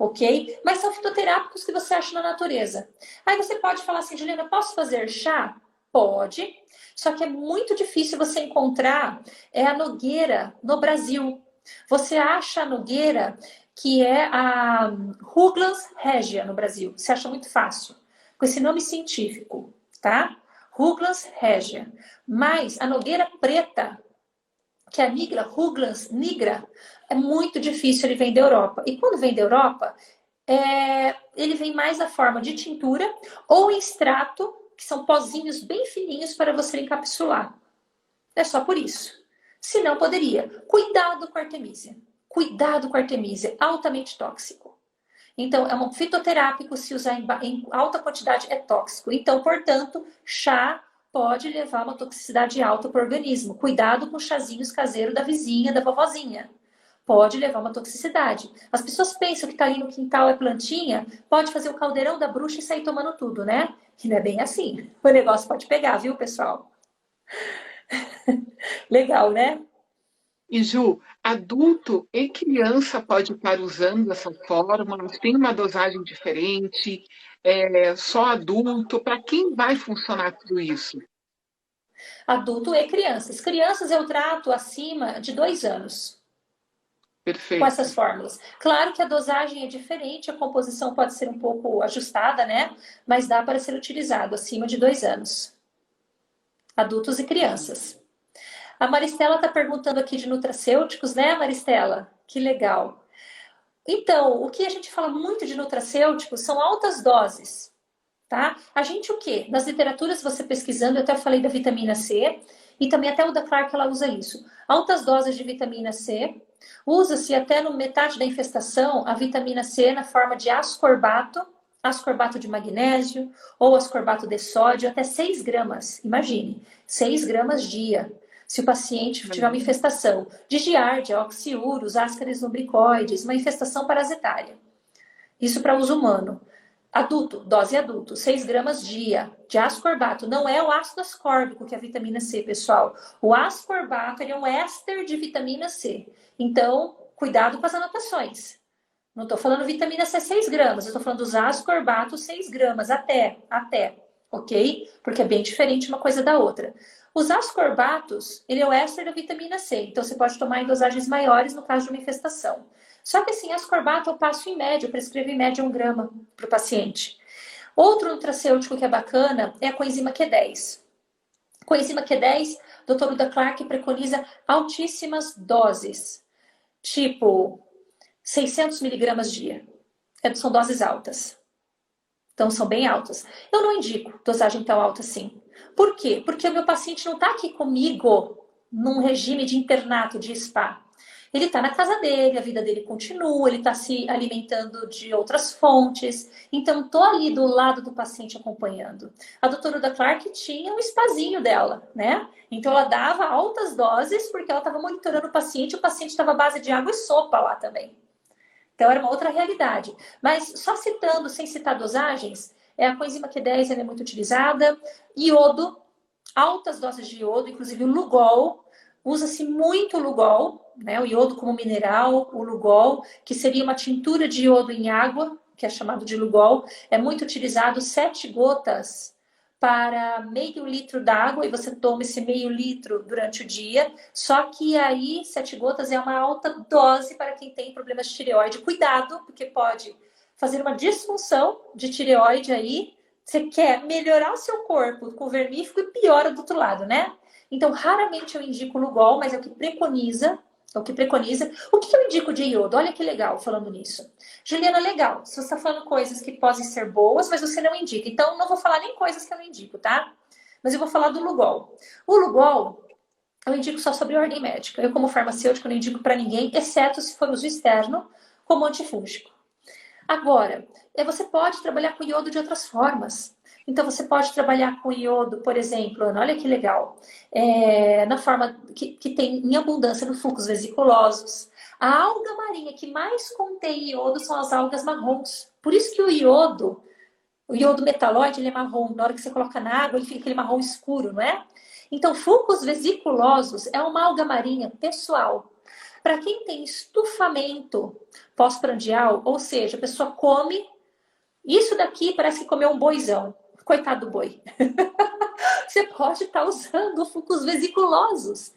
ok? Mas são fitoterápicos que você acha na natureza. Aí você pode falar assim, Juliana, posso fazer chá? Pode, só que é muito difícil você encontrar a nogueira no Brasil. Você acha a nogueira que é a Ruglans regia no Brasil. Você acha muito fácil, com esse nome científico, tá? Ruglans regia. Mas a nogueira preta, que é a nigra, Ruglans nigra, é muito difícil, ele vem da Europa. E quando vem da Europa, ele vem mais na forma de tintura ou em extrato, que são pozinhos bem fininhos para você encapsular. É só por isso. Se não, poderia. Cuidado com a artemisia. Cuidado com a artemisia, altamente tóxico. Então, é um fitoterápico, se usar em alta quantidade é tóxico. Então, portanto, chá pode levar uma toxicidade alta para o organismo. Cuidado com chazinhos caseiros da vizinha, da vovozinha. Pode levar uma toxicidade. As pessoas pensam que está ali no quintal é plantinha, pode fazer o caldeirão da bruxa e sair tomando tudo, né? Que não é bem assim. O negócio pode pegar, viu, pessoal? Legal, né? E Ju, adulto e criança pode estar usando essa fórmula, tem uma dosagem diferente, só adulto, para quem vai funcionar tudo isso? Adulto e crianças. Crianças eu trato acima de 2 anos com Perfeito. essas fórmulas. Claro que a dosagem é diferente, a composição pode ser um pouco ajustada, né? Mas dá para ser utilizado acima de 2 anos. Adultos e crianças. A Maristela está perguntando aqui de nutracêuticos, né, Maristela? Que legal. Então, o que a gente fala muito de nutracêuticos são altas doses, tá? A gente o quê? Nas literaturas, você pesquisando, eu até falei da vitamina C, e também até o da Clark, ela usa isso. Altas doses de vitamina C, usa-se até no metade da infestação a vitamina C na forma de ascorbato, ascorbato de magnésio ou ascorbato de sódio, até 6 gramas. Imagine, 6 gramas dia. Se o paciente tiver uma infestação de giardia, oxiúros, ascaris lumbricoides, uma infestação parasitária. Isso para uso humano. Adulto, dose adulto, 6 gramas dia de ascorbato. Não é o ácido ascórbico, que é a vitamina C, pessoal. O ascorbato ele é um éster de vitamina C. Então, cuidado com as anotações. Não estou falando vitamina C 6 gramas, eu estou falando dos ascorbatos 6 gramas, até, ok? Porque é bem diferente uma coisa da outra. Os ascorbatos, ele é o éster da vitamina C, então você pode tomar em dosagens maiores no caso de uma infestação. Só que assim, ascorbato eu passo em média, eu prescrevo em média 1 grama para o paciente. Outro nutracêutico que é bacana é a coenzima Q10. Coenzima Q10, Dr. Uda Clark preconiza altíssimas doses, tipo 600 miligramas dia. São doses altas. Então, são bem altas. Eu não indico dosagem tão alta assim. Por quê? Porque o meu paciente não está aqui comigo num regime de internato, de spa. Ele está na casa dele, a vida dele continua, ele está se alimentando de outras fontes. Então, estou ali do lado do paciente acompanhando. A doutora Uda Clark tinha um spazinho dela, né? Então, ela dava altas doses porque ela estava monitorando o paciente estava à base de água e sopa lá também. Então, era uma outra realidade. Mas, só citando, sem citar dosagens, a coenzima Q10 é muito utilizada. Iodo, altas doses de iodo, inclusive o Lugol. Usa-se muito o Lugol, né? O iodo como mineral, o Lugol, que seria uma tintura de iodo em água, que é chamado de Lugol. É muito utilizado 7 gotas para meio litro d'água e você toma esse meio litro durante o dia. Só que aí 7 gotas é uma alta dose para quem tem problemas de tireoide. Cuidado, porque pode fazer uma disfunção de tireoide aí. Você quer melhorar o seu corpo com vermífugo e piora do outro lado, né? Então, raramente eu indico Lugol, mas é o que preconiza. O que eu indico de iodo? Olha que legal falando nisso. Juliana, legal. Você está falando coisas que podem ser boas, mas você não indica. Então, não vou falar nem coisas que eu não indico, tá? Mas eu vou falar do Lugol. O Lugol, eu indico só sobre ordem médica. Eu, como farmacêutico, não indico para ninguém, exceto se for uso externo, como antifúngico. Agora, você pode trabalhar com iodo de outras formas. Então, você pode trabalhar com iodo, por exemplo, Ana, olha que legal, na forma que tem em abundância nos fungos vesiculosos. A alga marinha que mais contém iodo são as algas marrons. Por isso que o iodo metalóide, ele é marrom. Na hora que você coloca na água, ele fica aquele marrom escuro, não é? Então, fungos vesiculosos é uma alga marinha pessoal. Para quem tem estufamento pós-prandial, ou seja, a pessoa come, isso daqui parece que comeu um boizão. Coitado do boi. Você pode estar usando fucos vesiculosos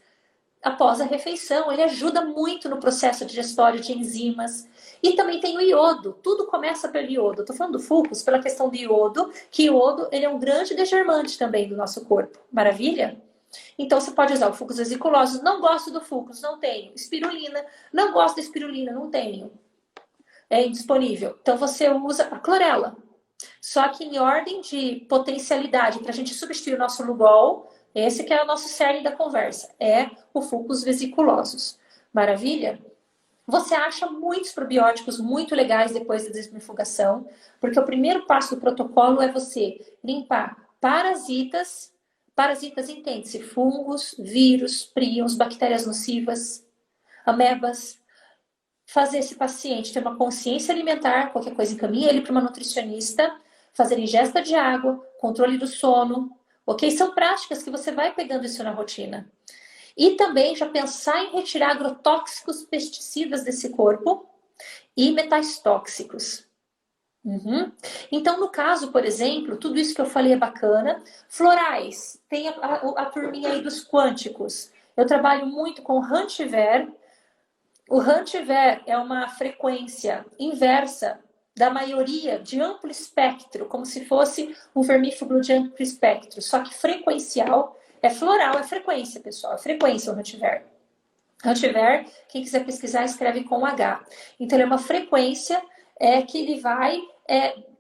após a refeição. Ele ajuda muito no processo digestório de enzimas. E também tem o iodo. Tudo começa pelo iodo. Estou falando do fucus pela questão do iodo, que iodo ele é um grande degermante também do nosso corpo. Maravilha? Então você pode usar o fucus vesiculosos. Não gosto do fucus, não tenho. Espirulina, não gosto da espirulina, não tenho. É indisponível. Então você usa a clorela. Só que em ordem de potencialidade, para a gente substituir o nosso Lugol, esse que é o nosso cerne da conversa, é o fucus vesiculosos. Maravilha? Você acha muitos probióticos muito legais depois da desmifugação, porque o primeiro passo do protocolo é você limpar parasitas, entende-se, fungos, vírus, prions, bactérias nocivas, amebas, fazer esse paciente ter uma consciência alimentar, qualquer coisa encaminha ele para uma nutricionista, fazer ingesta de água, controle do sono, ok? São práticas que você vai pegando isso na rotina. E também já pensar em retirar agrotóxicos, pesticidas desse corpo e metais tóxicos. Então, no caso, por exemplo, tudo isso que eu falei é bacana. Florais, tem a turminha aí dos quânticos. Eu trabalho muito com Hantiver. O Hantiver é uma frequência inversa da maioria de amplo espectro, como se fosse um vermífugo de amplo espectro, só que frequencial. É floral, é frequência, pessoal. É frequência o Hantiver. Hantiver, quem quiser pesquisar, escreve com H. Então, ele é uma frequência que ele vai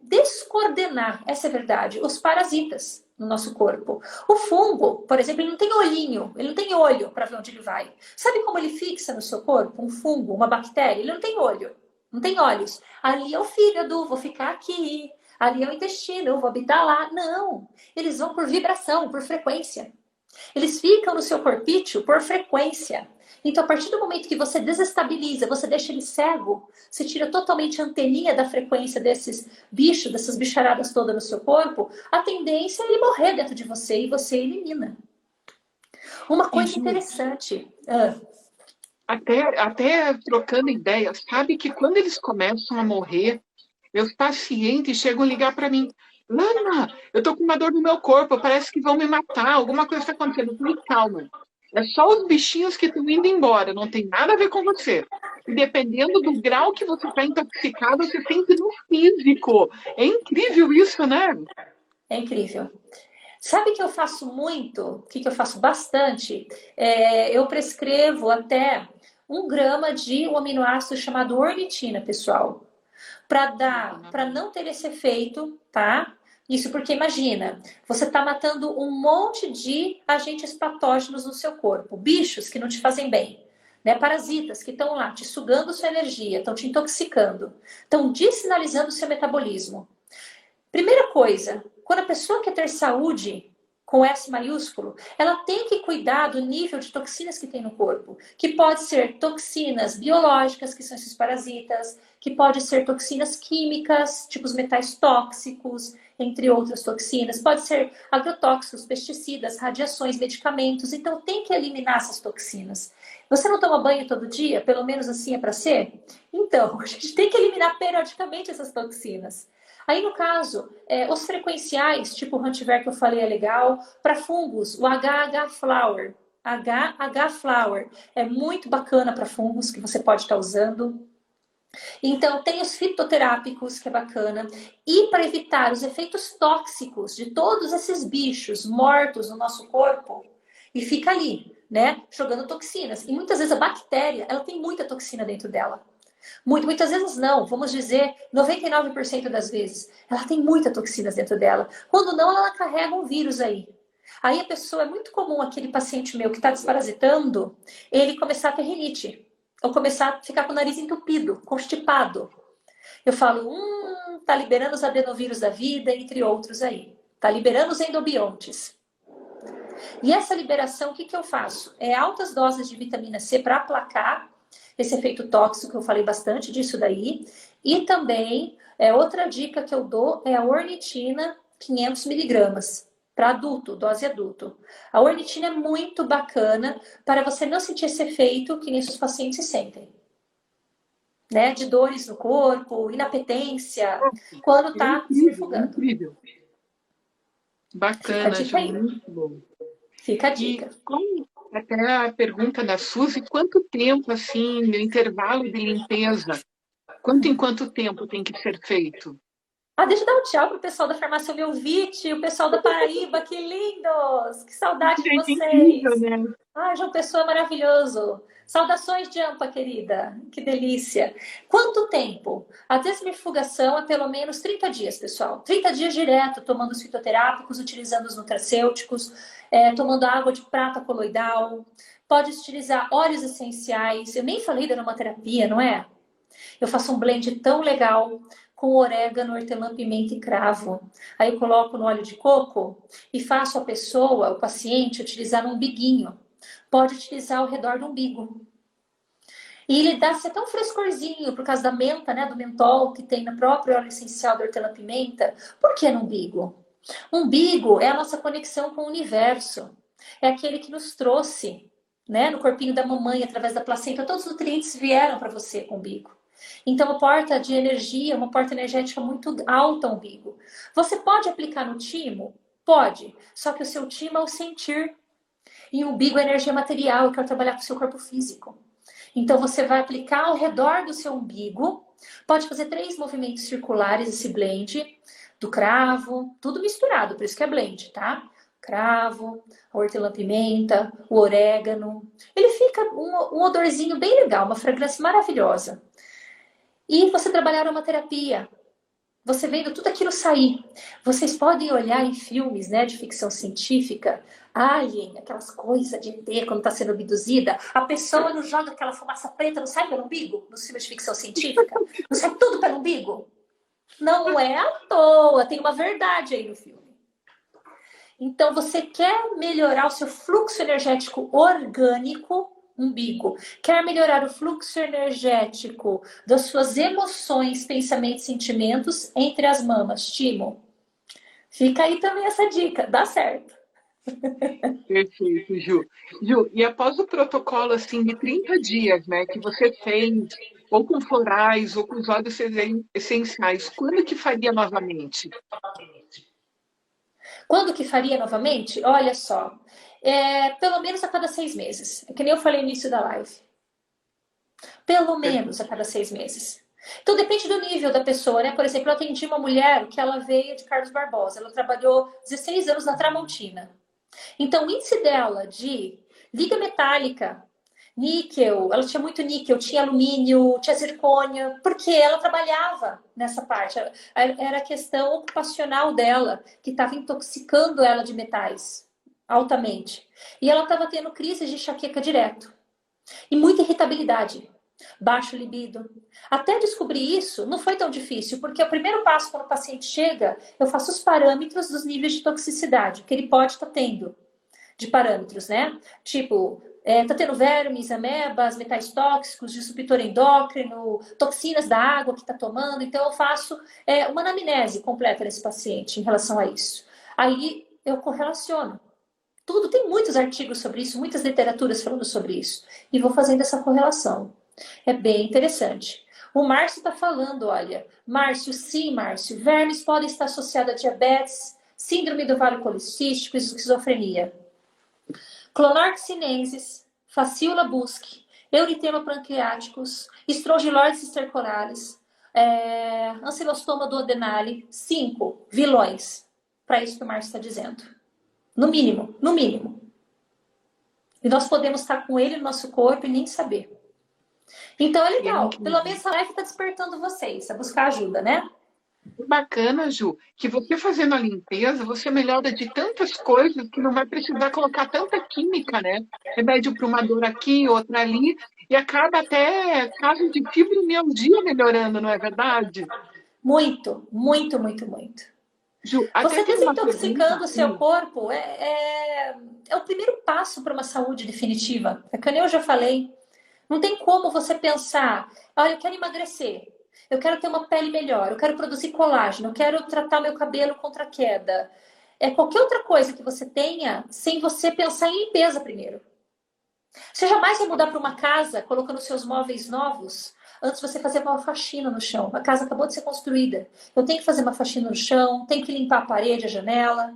descoordenar, essa é a verdade, os parasitas no nosso corpo. O fungo, por exemplo, ele não tem olhinho, ele não tem olho para ver onde ele vai. Sabe como ele fixa no seu corpo? Um fungo, uma bactéria, ele não tem olho, não tem olhos. Ali é o fígado, vou ficar aqui. Ali é o intestino, eu vou habitar lá. Não, eles vão por vibração, por frequência. Eles ficam no seu corpício por frequência. Então, a partir do momento que você desestabiliza, você deixa ele cego, você tira totalmente a anteninha da frequência desses bichos, dessas bicharadas todas no seu corpo, a tendência é ele morrer dentro de você e você elimina. Uma coisa interessante. Até trocando ideias, sabe que quando eles começam a morrer, meus pacientes chegam a ligar para mim. Lana, eu tô com uma dor no meu corpo, parece que vão me matar, alguma coisa está acontecendo. Eu falei, calma. É só os bichinhos que estão indo embora, não tem nada a ver com você. E dependendo do grau que você está intoxicado, você sente no físico. É incrível isso, né? É incrível. Sabe que eu faço muito? O que eu faço bastante? Eu prescrevo até 1 grama de um aminoácido chamado ornitina, pessoal. Para não ter esse efeito, tá? Isso porque, imagina, você está matando um monte de agentes patógenos no seu corpo, bichos que não te fazem bem, né? Parasitas que estão lá te sugando sua energia, estão te intoxicando, estão dessinalizando o seu metabolismo. Primeira coisa, quando a pessoa quer ter saúde, com S maiúsculo, ela tem que cuidar do nível de toxinas que tem no corpo, que pode ser toxinas biológicas, que são esses parasitas, que pode ser toxinas químicas, tipo os metais tóxicos, entre outras toxinas, pode ser agrotóxicos, pesticidas, radiações, medicamentos, então tem que eliminar essas toxinas. Você não toma banho todo dia? Pelo menos assim é para ser? Então, a gente tem que eliminar periodicamente essas toxinas. Aí, no caso, os frequenciais, tipo o Hantiver que eu falei é legal. Para fungos, o HH Flower. HH Flower é muito bacana para fungos que você pode estar usando. Então, tem os fitoterápicos, que é bacana. E para evitar os efeitos tóxicos de todos esses bichos mortos no nosso corpo, e fica ali, né, jogando toxinas. E muitas vezes a bactéria, ela tem muita toxina dentro dela. Muitas vezes não, vamos dizer 99% das vezes. Ela tem muita toxinas dentro dela. Quando não, ela carrega um vírus aí. Aí a pessoa, é muito comum aquele paciente meu que está desparasitando, ele começar a ter rinite. Ou começar a ficar com o nariz entupido, constipado. Eu falo, tá liberando os adenovírus da vida, entre outros aí. Tá liberando os endobiontes. E essa liberação, o que eu faço? É altas doses de vitamina C para aplacar esse efeito tóxico, eu falei bastante disso daí. E também, outra dica que eu dou é a ornitina, 500 miligramas. para adulto, dose adulto. A ornitina é muito bacana para você não sentir esse efeito que nem os pacientes sentem, né? De dores no corpo, inapetência, quando É está se incrível, refugando. incrível. Fica a Bacana, dica Ju, aí. muito bom. Fica a E dica. como até a pergunta da Suzy, quanto tempo, assim, no intervalo de limpeza, quanto em quanto tempo tem que ser feito? Ah, deixa eu dar um tchau pro pessoal da Farmácia Belvite, o pessoal da Paraíba, que lindos! Que saudade de Gente, incrível, vocês! né? Ah, João Pessoa é maravilhoso! Saudações de Ampa, querida! Que delícia! Quanto tempo? A desmifugação é pelo menos 30 dias, pessoal. 30 dias direto, tomando os fitoterápicos, utilizando os nutracêuticos, tomando água de prata coloidal. Pode utilizar óleos essenciais. Eu nem falei da aromaterapia, não é? Eu faço um blend tão legal com orégano, hortelã, pimenta e cravo. Aí eu coloco no óleo de coco e faço a pessoa, o paciente, utilizar no umbiguinho. Pode utilizar ao redor do umbigo. E ele dá ser tão frescorzinho por causa da menta, né, do mentol que tem no próprio óleo essencial da hortelã-pimenta. Por que no umbigo? O umbigo é a nossa conexão com o universo. É aquele que nos trouxe, né, no corpinho da mamãe, através da placenta. Todos os nutrientes vieram para você com o umbigo. Então, uma porta de energia, uma porta energética muito alta ao umbigo. Você pode aplicar no timo? Pode. Só que o seu timo é o sentir. E o umbigo é energia material, eu quero trabalhar com o seu corpo físico. Então, você vai aplicar ao redor do seu umbigo. Pode fazer 3 movimentos circulares, esse blend, do cravo, tudo misturado, por isso que é blend, tá? Cravo, a hortelã-pimenta, o orégano. Ele fica um odorzinho bem legal, uma fragrância maravilhosa. E você trabalhar aromaterapia, você vendo tudo aquilo sair. Vocês podem olhar em filmes, né, de ficção científica, Alien, aquelas coisas de ET quando está sendo abduzida, a pessoa não joga aquela fumaça preta, não sai pelo umbigo, nos filmes de ficção científica? Não sai tudo pelo umbigo? Não é à toa, tem uma verdade aí no filme. Então, você quer melhorar o seu fluxo energético orgânico, umbigo, quer melhorar o fluxo energético das suas emoções, pensamentos e sentimentos entre as mamas, Timo? Fica aí também essa dica, dá certo. Perfeito, Ju. Ju, e após o protocolo, assim, de 30 dias, né, que você fez, ou com florais, ou com os óleos essenciais, quando que faria novamente? Quando que faria novamente? Olha só, pelo menos a cada 6 meses. É que nem eu falei no início da live. Pelo menos a cada 6 meses. Então depende do nível da pessoa, né? Por exemplo, eu atendi uma mulher que ela veio de Carlos Barbosa. Ela trabalhou 16 anos na Tramontina. Então o índice dela de liga metálica, níquel, ela tinha muito níquel, tinha alumínio, tinha zircônia, porque ela trabalhava nessa parte. Era a questão ocupacional dela, que estava intoxicando ela de metais altamente. E ela estava tendo crises de enxaqueca direto. E muita irritabilidade, baixo libido. Até descobrir isso não foi tão difícil, porque o primeiro passo quando o paciente chega, eu faço os parâmetros dos níveis de toxicidade, que ele pode estar tendo de parâmetros, né? Tipo, tá tendo vermes, amebas, metais tóxicos, disruptor endócrino, toxinas da água que está tomando. Então, eu faço uma anamnese completa nesse paciente em relação a isso. Aí, eu correlaciono. Tudo, tem muitos artigos sobre isso, muitas literaturas falando sobre isso. E vou fazendo essa correlação. É bem interessante. O Márcio está falando, olha. Márcio, sim, Márcio. Vermes podem estar associados a diabetes, síndrome do vale policístico e esquizofrenia. Clonorxinensis, Faciola busque, Erythema pancreaticus, Strongyloides stercoralis, Ancilostoma duodenale, 5 vilões. Para isso que o Márcio está dizendo. No mínimo, no mínimo. E nós podemos estar com ele no nosso corpo e nem saber. Então é E é legal. Pelo incrível. menos a live está despertando vocês a buscar ajuda, né? Bacana, Ju, que você fazendo a limpeza, você melhora de tantas coisas que não vai precisar colocar tanta química, né? Remédio para uma dor aqui, outra ali, e acaba até casos de fibromialgia melhorando, não é verdade? Muito, muito, muito, muito. Ju, até Você tem uma pergunta desintoxicando o seu aqui. corpo é o primeiro passo para uma saúde definitiva. É que nem eu já falei. Não tem como você pensar, olha, eu quero emagrecer, eu quero ter uma pele melhor, eu quero produzir colágeno, eu quero tratar meu cabelo contra a queda. é qualquer outra coisa que você tenha sem você pensar em limpeza primeiro. Você jamais vai mudar para uma casa colocando seus móveis novos antes de você fazer uma faxina no chão. A casa acabou de ser construída. Eu tenho que fazer uma faxina no chão, tenho que limpar a parede, a janela,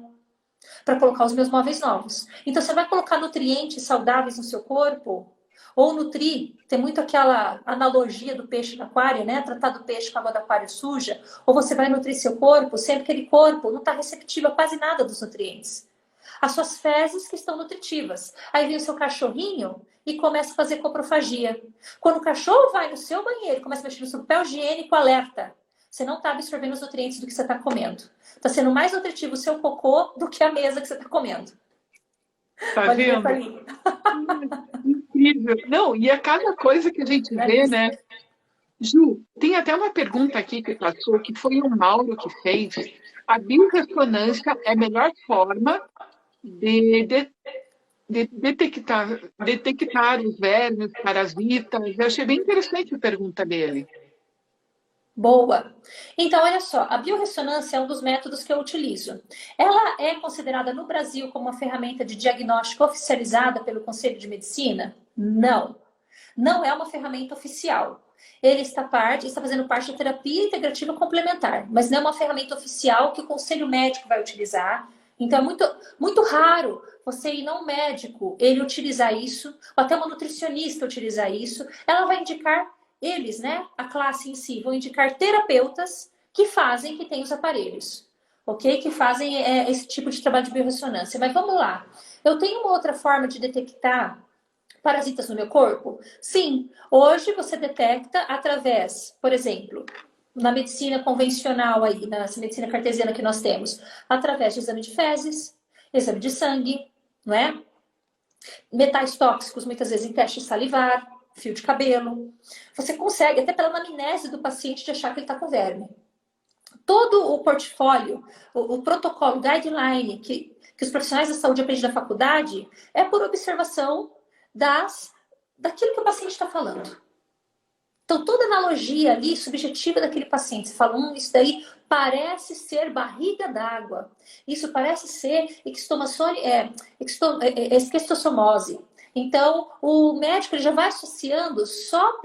para colocar os meus móveis novos. Então, você vai colocar nutrientes saudáveis no seu corpo, ou nutrir, tem muito aquela analogia do peixe no aquário, né? Tratar do peixe com a água do aquário suja, ou você vai nutrir seu corpo, sempre que aquele corpo não está receptivo a quase nada dos nutrientes. As suas fezes que estão nutritivas. Aí vem o seu cachorrinho e começa a fazer coprofagia. Quando o cachorro vai no seu banheiro e começa a mexer no seu papel higiênico, alerta. Você não está absorvendo os nutrientes do que você está comendo. Está sendo mais nutritivo o seu cocô do que a mesa que você está comendo. Tá vendo? Incrível. Não, e é cada coisa que a gente vê, né? Ju, tem até uma pergunta aqui que passou, que foi o Mauro que fez. A biorressonância é a melhor forma de detectar os vermes, parasitas. Eu achei bem interessante a pergunta dele. Boa. Então, olha só, a biorressonância é um dos métodos que eu utilizo. Ela é considerada no Brasil como uma ferramenta de diagnóstico oficializada pelo Conselho de Medicina? Não. Não é uma ferramenta oficial. Ele está fazendo parte da terapia integrativa complementar, mas não é uma ferramenta oficial que o Conselho Médico vai utilizar. Então, é muito raro você ir a um médico, ele utilizar isso, ou até uma nutricionista utilizar isso. Ela vai indicar eles, né, a classe em si, vão indicar terapeutas que têm os aparelhos, ok? Que fazem esse tipo de trabalho de biorressonância. Mas vamos lá. Eu tenho uma outra forma de detectar parasitas no meu corpo? Sim. Hoje você detecta através, por exemplo, na medicina convencional aí, na medicina cartesiana que nós temos, através de exame de fezes, exame de sangue, não é? Metais tóxicos, muitas vezes em teste salivar, fio de cabelo. Você consegue, até pela anamnese do paciente, de achar que ele está com verme. Todo o portfólio, o protocolo, guideline que os profissionais da saúde aprendem na faculdade é por observação daquilo que o paciente está falando. Então, toda analogia ali, subjetiva daquele paciente, você fala, isso daí parece ser barriga d'água. Isso parece ser esquistossomose. Então, o médico ele já vai associando só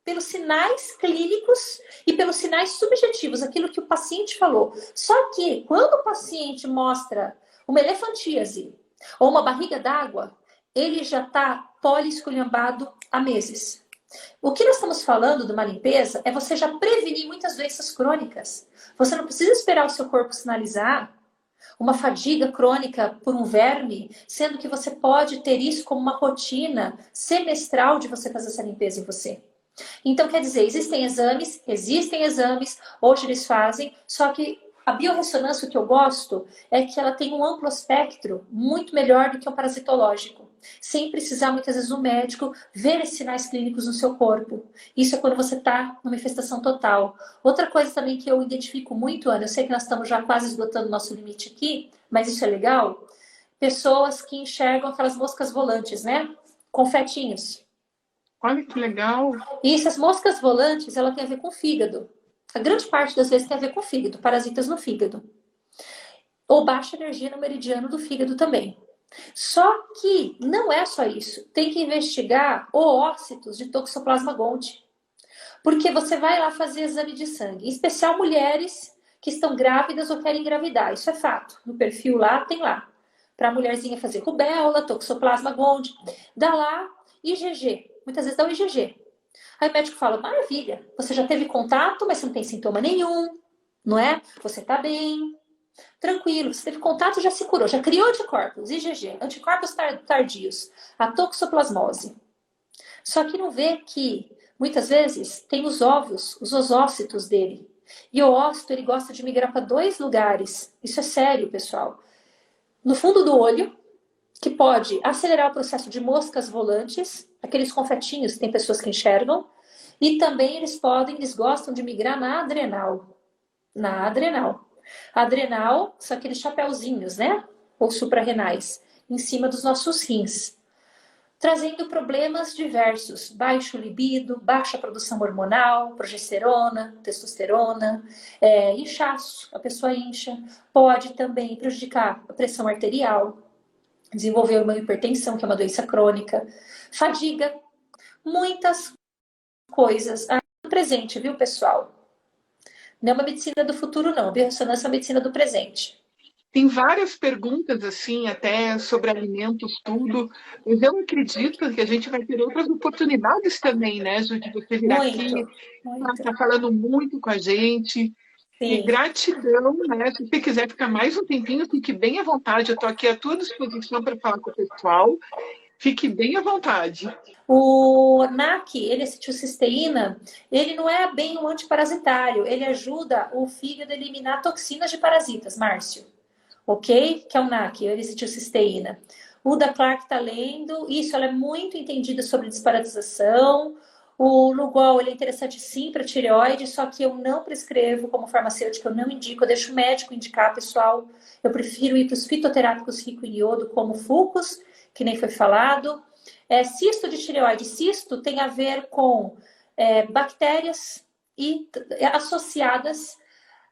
pelos sinais clínicos e pelos sinais subjetivos, aquilo que o paciente falou. Só que, quando o paciente mostra uma elefantíase ou uma barriga d'água, ele já está poliesculhambado há meses. O que nós estamos falando de uma limpeza é você já prevenir muitas doenças crônicas. Você não precisa esperar o seu corpo sinalizar uma fadiga crônica por um verme, sendo que você pode ter isso como uma rotina semestral de você fazer essa limpeza em você. Então, quer dizer, existem exames, hoje eles fazem, só que a biorressonância, o que eu gosto, é que ela tem um amplo espectro muito melhor do que o parasitológico, sem precisar, muitas vezes, o médico ver esses sinais clínicos no seu corpo. Isso é quando você está numa infestação total. Outra coisa também que eu identifico muito, Ana, eu sei que nós estamos já quase esgotando o nosso limite aqui, mas isso é legal, pessoas que enxergam aquelas moscas volantes, né? Confetinhos. Olha que legal. E essas moscas volantes, ela tem a ver com o fígado. A grande parte das vezes tem a ver com o fígado, parasitas no fígado. Ou baixa energia no meridiano do fígado também. Só que não é só isso. Tem que investigar oócitos de Toxoplasma gondii. Porque você vai lá fazer exame de sangue. Em especial mulheres que estão grávidas ou querem engravidar. Isso é fato. No perfil lá, tem lá. Para a mulherzinha fazer rubéola, Toxoplasma gondii. Dá lá IgG. Muitas vezes dá o IgG. Aí o médico fala, maravilha, você já teve contato, mas você não tem sintoma nenhum, não é? Você tá bem, tranquilo, você teve contato, já se curou, já criou anticorpos, IgG, anticorpos tardios, a toxoplasmose. Só que não vê que, muitas vezes, tem os ovos, os osócitos dele. E o ócito, ele gosta de migrar para 2 lugares. Isso é sério, pessoal. No fundo do olho, que pode acelerar o processo de moscas volantes, aqueles confetinhos que tem pessoas que enxergam, e também eles gostam de migrar na adrenal. Na adrenal. A adrenal são aqueles chapeuzinhos, né? Ou suprarrenais, em cima dos nossos rins. trazendo problemas diversos, baixo libido, baixa produção hormonal, progesterona, testosterona, inchaço, a pessoa incha, pode também prejudicar a pressão arterial, desenvolver uma hipertensão, que é uma doença crônica, fadiga, muitas coisas. Presente, viu, pessoal? Não é uma medicina do futuro, não. Biorressonância é uma medicina do presente. Tem várias perguntas, assim, até sobre alimentos, tudo. Mas eu acredito que a gente vai ter outras oportunidades também, né, Ju, de você vir aqui, tá falando muito com a gente. Sim. E gratidão, né? Se você quiser ficar mais um tempinho, fique bem à vontade. Eu estou aqui à tua disposição para falar com o pessoal. Fique bem à vontade. O NAC, ele, acetilcisteína, ele não é bem um antiparasitário. Ele ajuda o fígado a eliminar toxinas de parasitas, Márcio. Ok? Que é o NAC, L-acetilcisteína. O da Clark está lendo. Isso, ela é muito entendida sobre disparatização. O Lugol, ele é interessante sim para tireoide, só que eu não prescrevo como farmacêutica, eu não indico, eu deixo o médico indicar, pessoal. Eu prefiro ir para os fitoterápicos ricos em iodo, como Fucus, que nem foi falado. Cisto de tireoide. Cisto tem a ver com bactérias associadas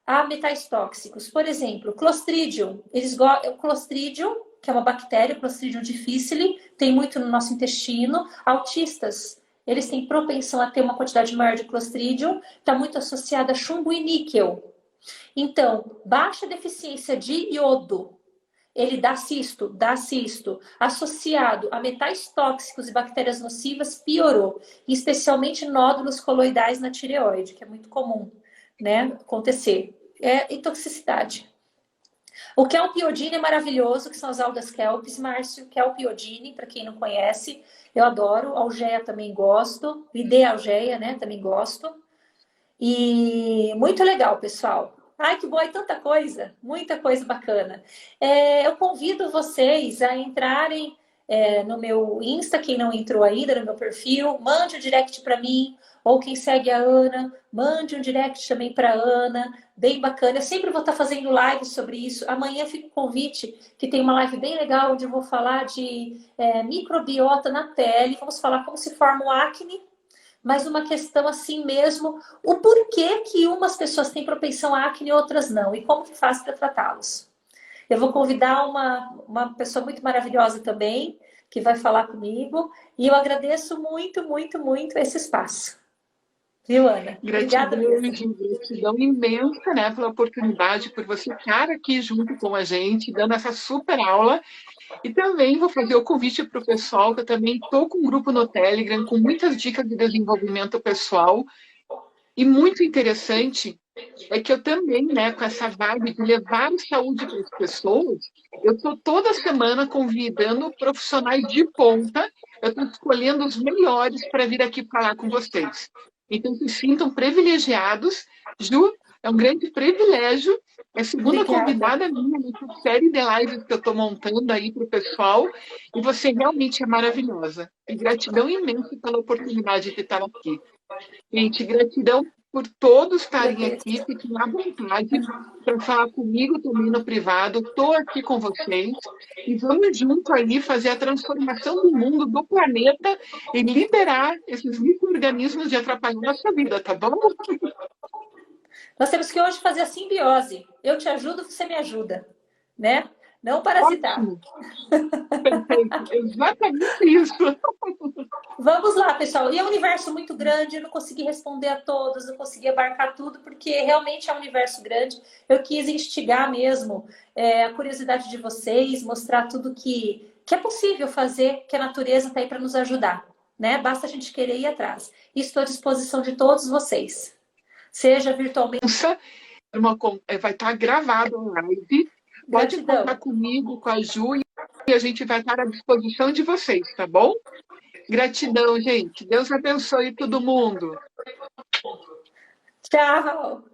a metais tóxicos. Por exemplo, Clostridium. O Clostridium, que é uma bactéria, Clostridium difficile, tem muito no nosso intestino. Autistas, eles têm propensão a ter uma quantidade maior de Clostridium, está muito associada a chumbo e níquel. Então, baixa deficiência de iodo, ele dá cisto, associado a metais tóxicos e bactérias nocivas, piorou, especialmente nódulos coloidais na tireoide, que é muito comum, né, acontecer. E toxicidade. O kelpiodine é maravilhoso, que são as algas kelpis, Márcio, kelpiodine, para quem não conhece, eu adoro, algeia também gosto, algeia, né, também gosto. E muito legal, pessoal. Ai, que bom, é tanta coisa, muita coisa bacana. Eu convido vocês a entrarem no meu Insta, quem não entrou ainda no meu perfil, mande um direct para mim, ou quem segue a Ana, mande um direct também para a Ana, bem bacana. Eu sempre vou estar fazendo live sobre isso. Amanhã fica o convite, que tem uma live bem legal, onde eu vou falar de microbiota na pele, vamos falar como se forma o acne, mas uma questão assim mesmo, o porquê que umas pessoas têm propensão a acne e outras não, e como que faz para tratá-los. Eu vou convidar uma pessoa muito maravilhosa também, que vai falar comigo, e eu agradeço muito, muito, muito esse espaço. Viu, Ana? Obrigada mesmo. Gratidão imensa, né, pela oportunidade, por você estar aqui junto com a gente, dando essa super aula. E também vou fazer o convite para o pessoal, que eu também estou com um grupo no Telegram, com muitas dicas de desenvolvimento pessoal. E muito interessante é que eu também, né, com essa vibe de levar saúde para as pessoas, eu estou toda semana convidando profissionais de ponta, eu estou escolhendo os melhores para vir aqui falar com vocês. Então, se sintam privilegiados. Ju, é um grande privilégio. É a segunda convidada minha nessa série de lives que eu estou montando aí para o pessoal. E você realmente é maravilhosa. E gratidão imensa pela oportunidade de estar aqui. Gente, gratidão por todos estarem aqui. Fiquem à vontade para falar comigo também no privado. Estou aqui com vocês. E vamos junto aí fazer a transformação do mundo, do planeta, e liberar esses micro-organismos de atrapalhar a nossa vida, tá bom? Nós temos que hoje fazer a simbiose. Eu te ajudo, você me ajuda, né? Não parasitar. Perfeito, exatamente isso. Vamos lá, pessoal. E é um universo muito grande, eu não consegui responder a todos, não consegui abarcar tudo, porque realmente é um universo grande. Eu quis instigar mesmo a curiosidade de vocês, mostrar tudo que é possível fazer, que a natureza está aí para nos ajudar, né? Basta a gente querer ir atrás. E estou à disposição de todos vocês. Seja virtualmente. Vai estar gravado a live. Pode contar comigo, com a Ju, e a gente vai estar à disposição de vocês, tá bom? Gratidão, gente. Deus abençoe todo mundo. Tchau.